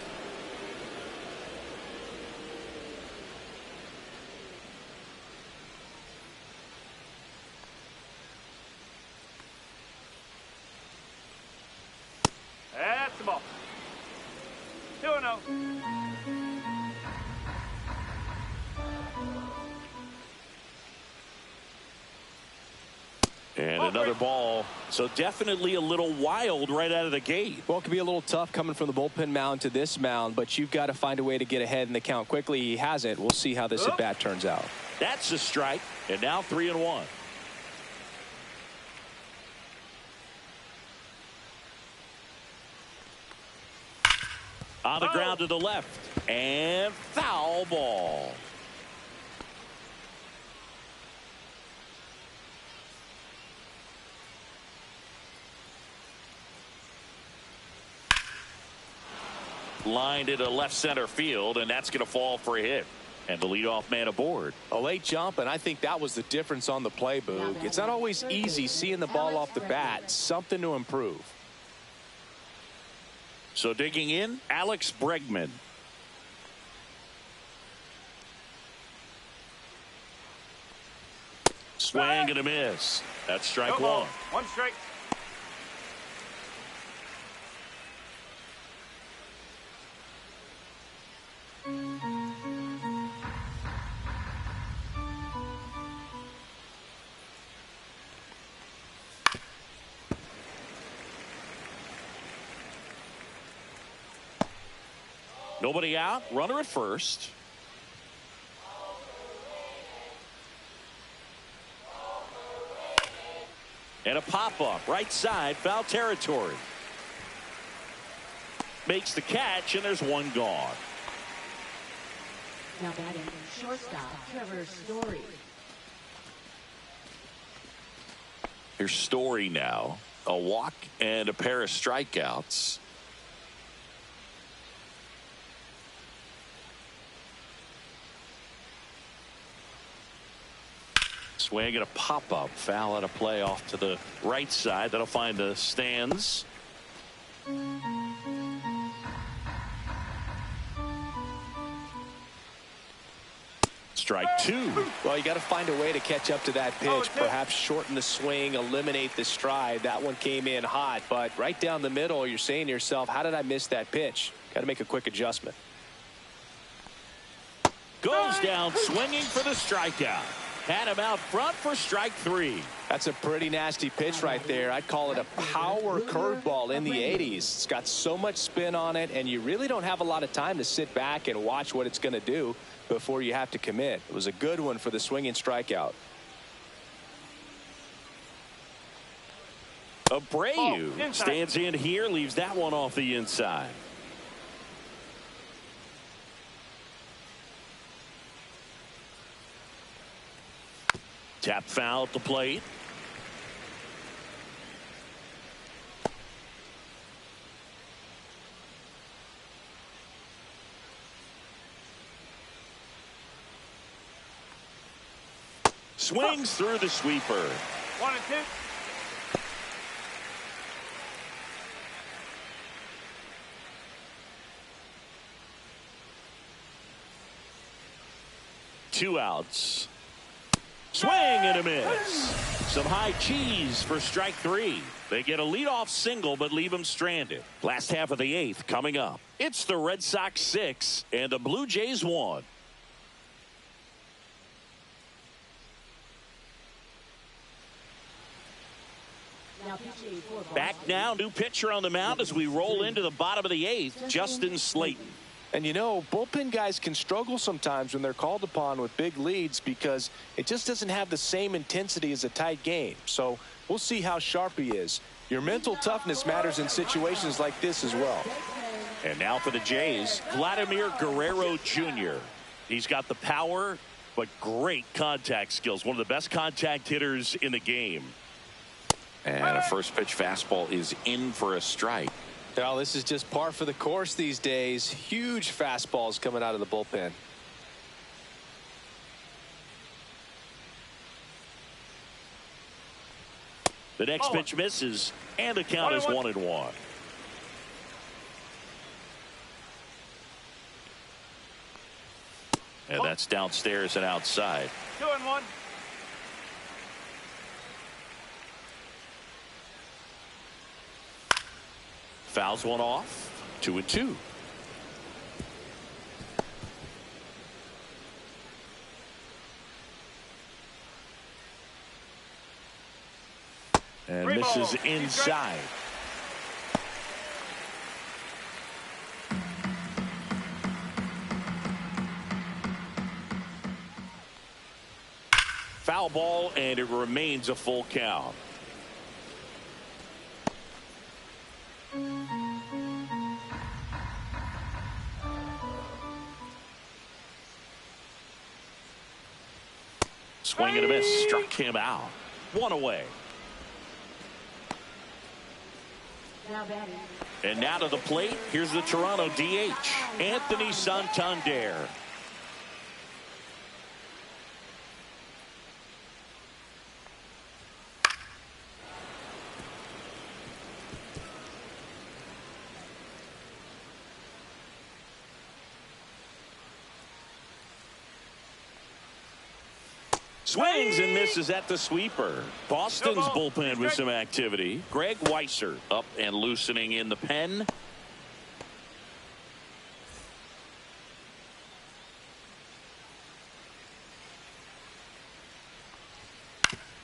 That's the ball. 2-0. And another ball. So definitely a little wild right out of the gate. Well, it could be a little tough coming from the bullpen mound to this mound, but you've got to find a way to get ahead in the count quickly. He hasn't. We'll see how this at bat turns out. That's a strike. And now 3-1. On the ground to the left. And foul ball. Lined into left center field, and that's going to fall for a hit. And the leadoff man aboard. A late jump, and I think that was the difference on the play, Boog. It's not always easy seeing the ball off the bat. Something to improve. So digging in, Alex Bregman. Swing and a miss. That's strike one. One strike. Nobody out. Runner at first. And a pop-up. Right side. Foul territory. Makes the catch, and there's one gone. Now batting shortstop, Trevor Story. Here's Story now. A walk and a pair of strikeouts. Swing and a pop-up. Foul out of play off to the right side. That'll find the stands. Strike two. Well, you got to find a way to catch up to that pitch. Perhaps shorten the swing, eliminate the stride. That one came in hot, but right down the middle, you're saying to yourself, how did I miss that pitch? Got to make a quick adjustment. Goes down swinging for the strikeout. Had him out front for strike three. That's a pretty nasty pitch right there. I'd call it a power curveball in the 80s. It's got so much spin on it, and you really don't have a lot of time to sit back and watch what it's going to do before you have to commit. It was a good one for the swinging strikeout. Abreu stands in here, leaves that one off the inside. Tap foul at the plate. Swings through the sweeper. 1 and 2. Two outs. Swing and a miss. Some high cheese for strike three. They get a leadoff single but leave him stranded. Last half of the 8th coming up. It's the Red Sox 6 and the Blue Jays 1. Back now, new pitcher on the mound as we roll into the bottom of the 8th, Justin Slayton. And you know, bullpen guys can struggle sometimes when they're called upon with big leads because it just doesn't have the same intensity as a tight game. So we'll see how sharp he is. Your mental toughness matters in situations like this as well. And now for the Jays, Vladimir Guerrero Jr. He's got the power, but great contact skills. One of the best contact hitters in the game. And a first pitch fastball is in for a strike. Well, this is just par for the course these days. Huge fastballs coming out of the bullpen. The next pitch misses, and the count is 1-1. And that's downstairs and outside. 2-1. Fouls one off. 2-2. And misses inside. Foul ball, and it remains a full count. Swing and a miss, struck him out. One away. And now to the plate, here's the Toronto DH, Anthony Santander. Swings and misses at the sweeper. Boston's bullpen with some activity. Greg Weisser up and loosening in the pen.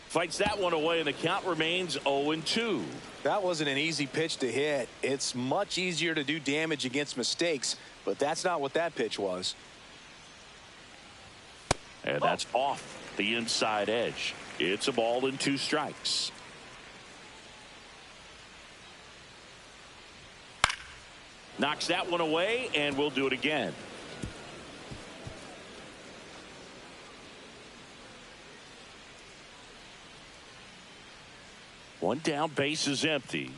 Fights that one away, and the count remains 0-2. That wasn't an easy pitch to hit. It's much easier to do damage against mistakes, but that's not what that pitch was. And that's off the inside edge. It's a ball and 2 strikes. Knocks that one away, and we'll do it again. One down, base is empty.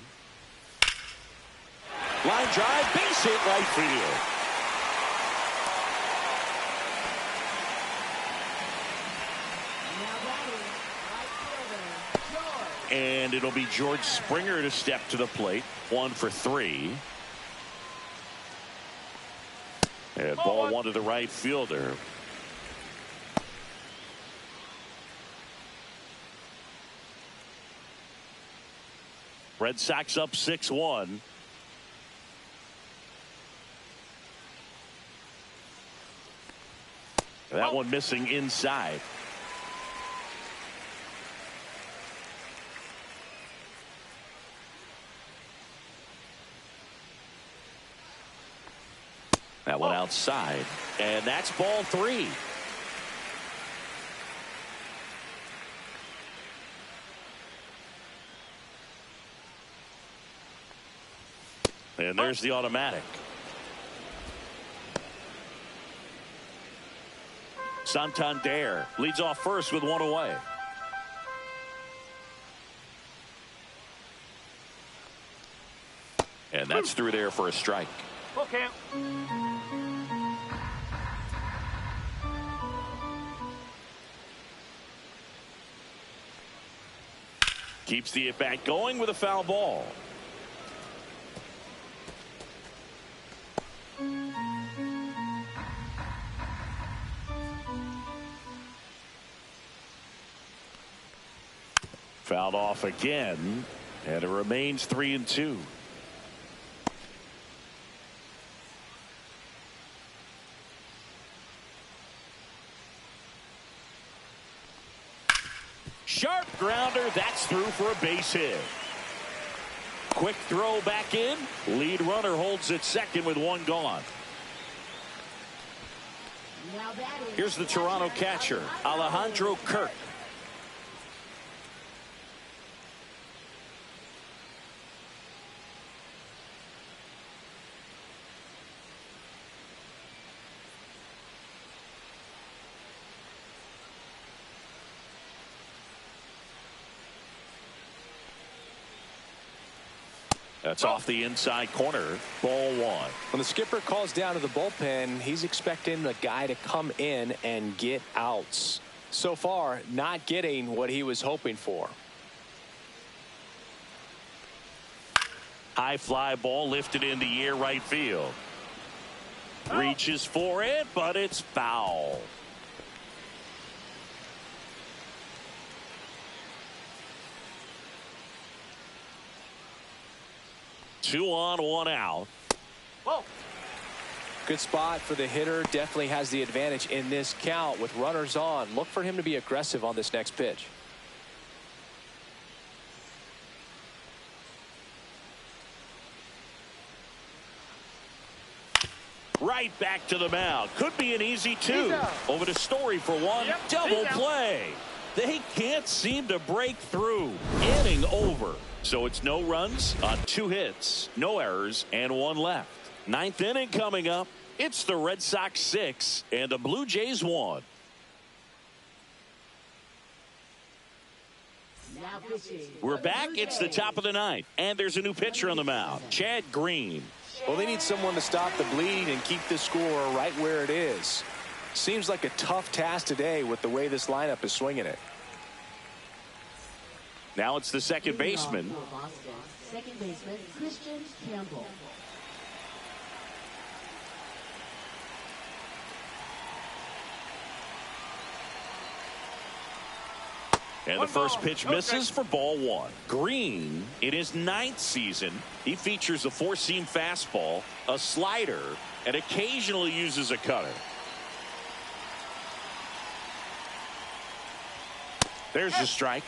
Line drive, base hit right field. And it'll be George Springer to step to the plate. 1 for 3. And ball 1 to the right fielder. Red Sox up 6-1. That one missing inside. That one outside. And that's ball 3. And there's the automatic. Santander leads off first with 1 away. And that's through there for a strike. Full count. Keeps the at-bat going with a foul ball. Fouled off again, and it remains 3-2. Sharp grounder, that's through for a base hit. Quick throw back in. Lead runner holds at second with 1 gone. Here's the Toronto catcher, Alejandro Kirk. That's off the inside corner. Ball 1. When the skipper calls down to the bullpen, he's expecting the guy to come in and get outs. So far, not getting what he was hoping for. High fly ball lifted in the air right field. Reaches for it, but it's foul. Two on, 1 out. Whoa. Good spot for the hitter. Definitely has the advantage in this count with runners on. Look for him to be aggressive on this next pitch. Right back to the mound. Could be an easy 2. Over to Story for 1. Yep, Double play. They can't seem to break through. Inning over. So it's no runs on 2 hits, no errors, and 1 left. 9th inning coming up. It's the Red Sox 6 and the Blue Jays 1. We're back. It's the top of the 9th, and there's a new pitcher on the mound, Chad Green. Well, they need someone to stop the bleed and keep the score right where it is. Seems like a tough task today with the way this lineup is swinging it. Now it's the second baseman. Second baseman, Christian Campbell. And the first pitch misses for ball 1. Green, in his 9th season, he features a 4-seam fastball, a slider, and occasionally uses a cutter. There's the strike.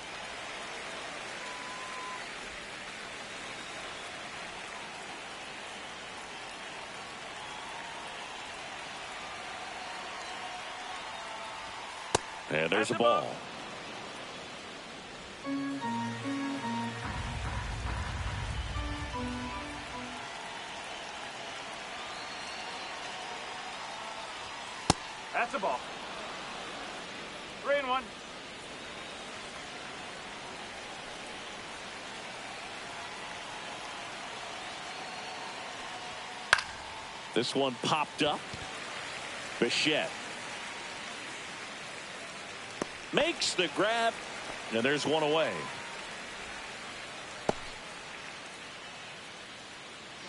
And there's a ball. That's a ball. 3-1. This one popped up. Bichette makes the grab, and there's 1 away.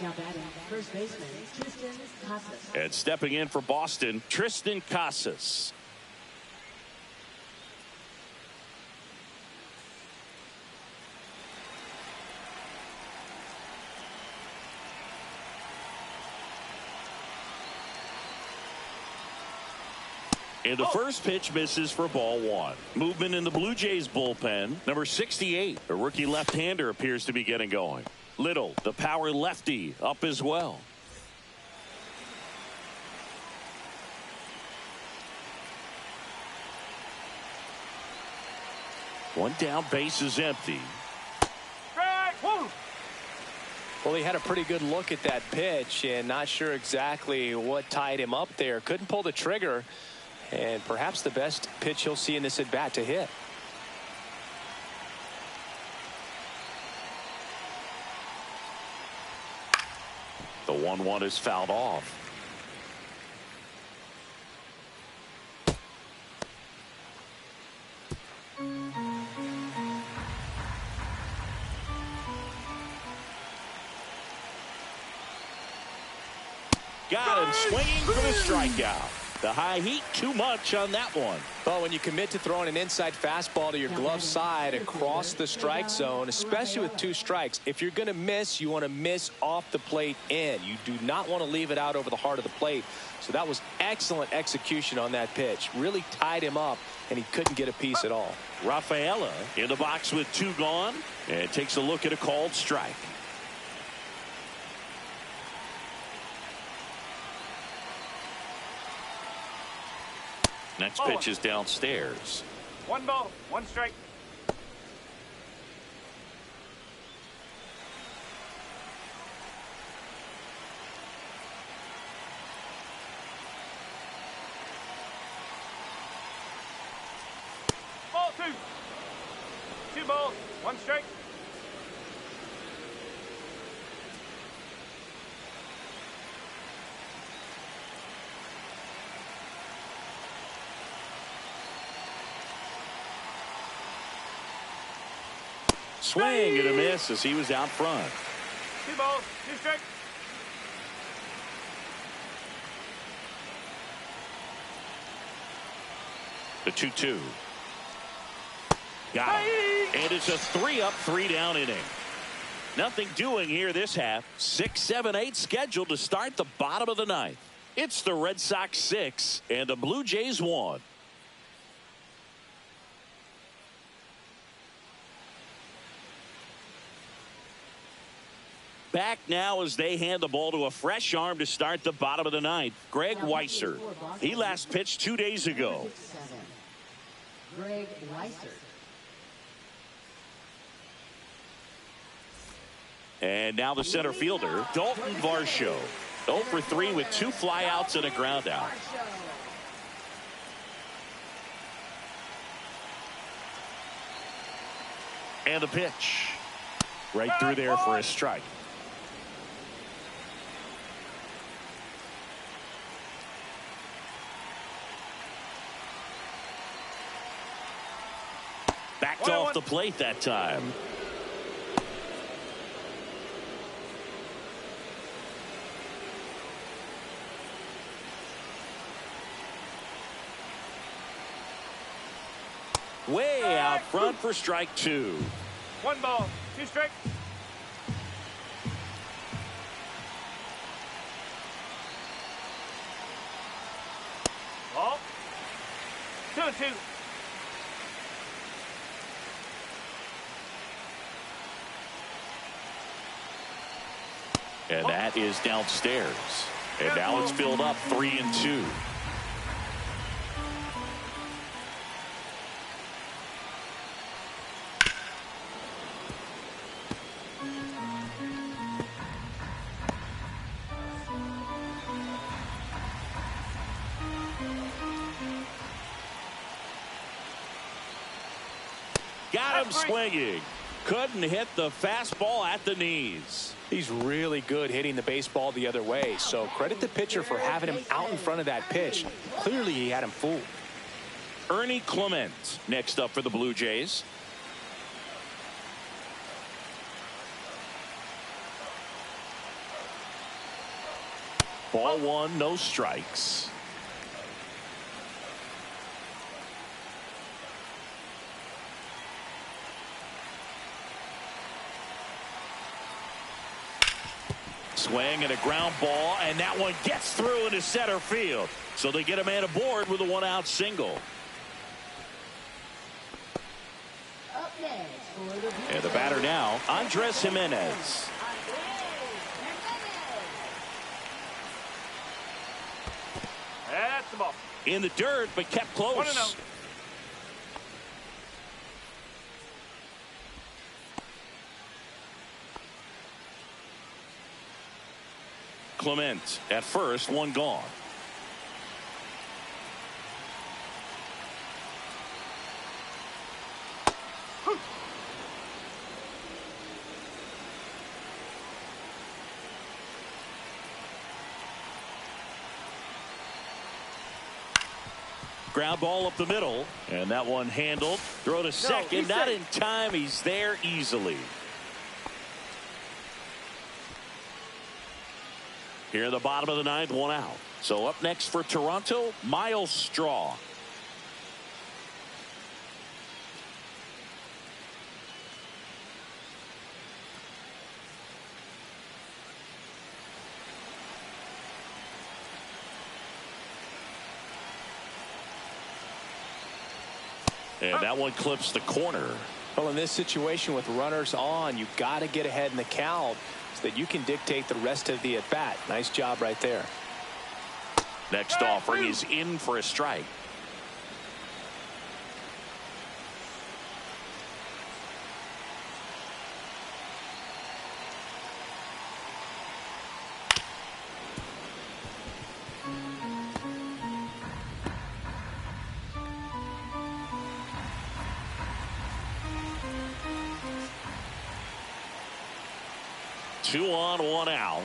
Now batting, first baseman, Tristan Casas. And stepping in for Boston, Tristan Casas. And the first pitch misses for ball one. Movement in the Blue Jays bullpen. Number 68, a rookie left-hander, appears to be getting going. Little, the power lefty, up as well. One down, base is empty. Well, he had a pretty good look at that pitch and not sure exactly what tied him up there. Couldn't pull the trigger. And perhaps the best pitch he'll see in this at bat to hit. The 1-1 is fouled off. Got him swinging for the strikeout. The high heat, too much on that one. Well, when you commit to throwing an inside fastball to your glove side across the strike zone, especially with 2 strikes, if you're going to miss, you want to miss off the plate in. You do not want to leave it out over the heart of the plate. So that was excellent execution on that pitch. Really tied him up, and he couldn't get a piece at all. Rafaela in the box with 2 gone, and takes a look at a called strike. Next pitch is downstairs. 1 ball, 1 strike. Ball 2. 2 balls, 1 strike. Swing and a miss as he was out front. 2 balls, 2 strikes. The 2-2. Got him. And it's a 3-up, 3-down inning. Nothing doing here this half. 6, 7, 8 scheduled to start the bottom of the ninth. It's the Red Sox 6 and the Blue Jays 1. Back now as they hand the ball to a fresh arm to start the bottom of the ninth. Greg Weiser. He last pitched 2 days ago. Greg Weiser. And now the center fielder, Dalton Varsho. 0 for 3 with 2 flyouts and a ground out. And a pitch. Right through there for a strike. Backed off the plate that time. Way out front for strike 2. 1 ball, 2 strikes. Ball. 2-2. And that is downstairs. And now it's filled up 3-2. Got him swinging. Couldn't hit the fastball at the knees. He's really good hitting the baseball the other way. So credit the pitcher for having him out in front of that pitch. Clearly he had him fooled. Ernie Clement next up for the Blue Jays. Ball one, no strikes. Swing and a ground ball, and that one gets through into center field. So they get a man aboard with a one-out single. Up next for the And the batter now, Andres Jimenez. That's the ball. In the dirt, but kept close. 1-0. Clement at first, one gone. Ground ball up the middle, and that one handled. Throw to second, not in time. He's there easily. Here in the bottom of the ninth, one out. So up next for Toronto, Miles Straw. And that one clips the corner. Well, in this situation with runners on, you've got to get ahead in the count so that you can dictate the rest of the at-bat. Nice job right there. Next offering is in for a strike. Two on, one out.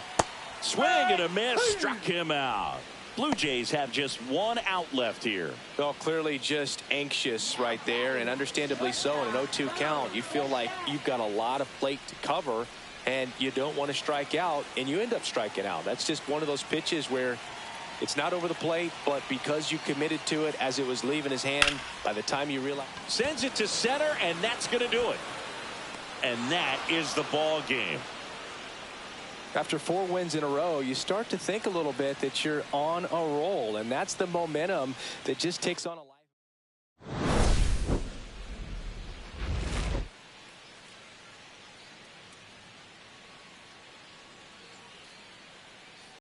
Swing and a miss, struck him out. Blue Jays have just one out left here. Well, clearly just anxious right there, and understandably so. In an 0-2 count, you feel like you've got a lot of plate to cover, and you don't want to strike out, and you end up striking out. That's just one of those pitches where it's not over the plate, but because you committed to it as it was leaving his hand, by the time you realize. Sends it to center, and that's going to do it. And that is the ball game. After 4 wins in a row, you start to think a little bit that you're on a roll, and that's the momentum that just takes on a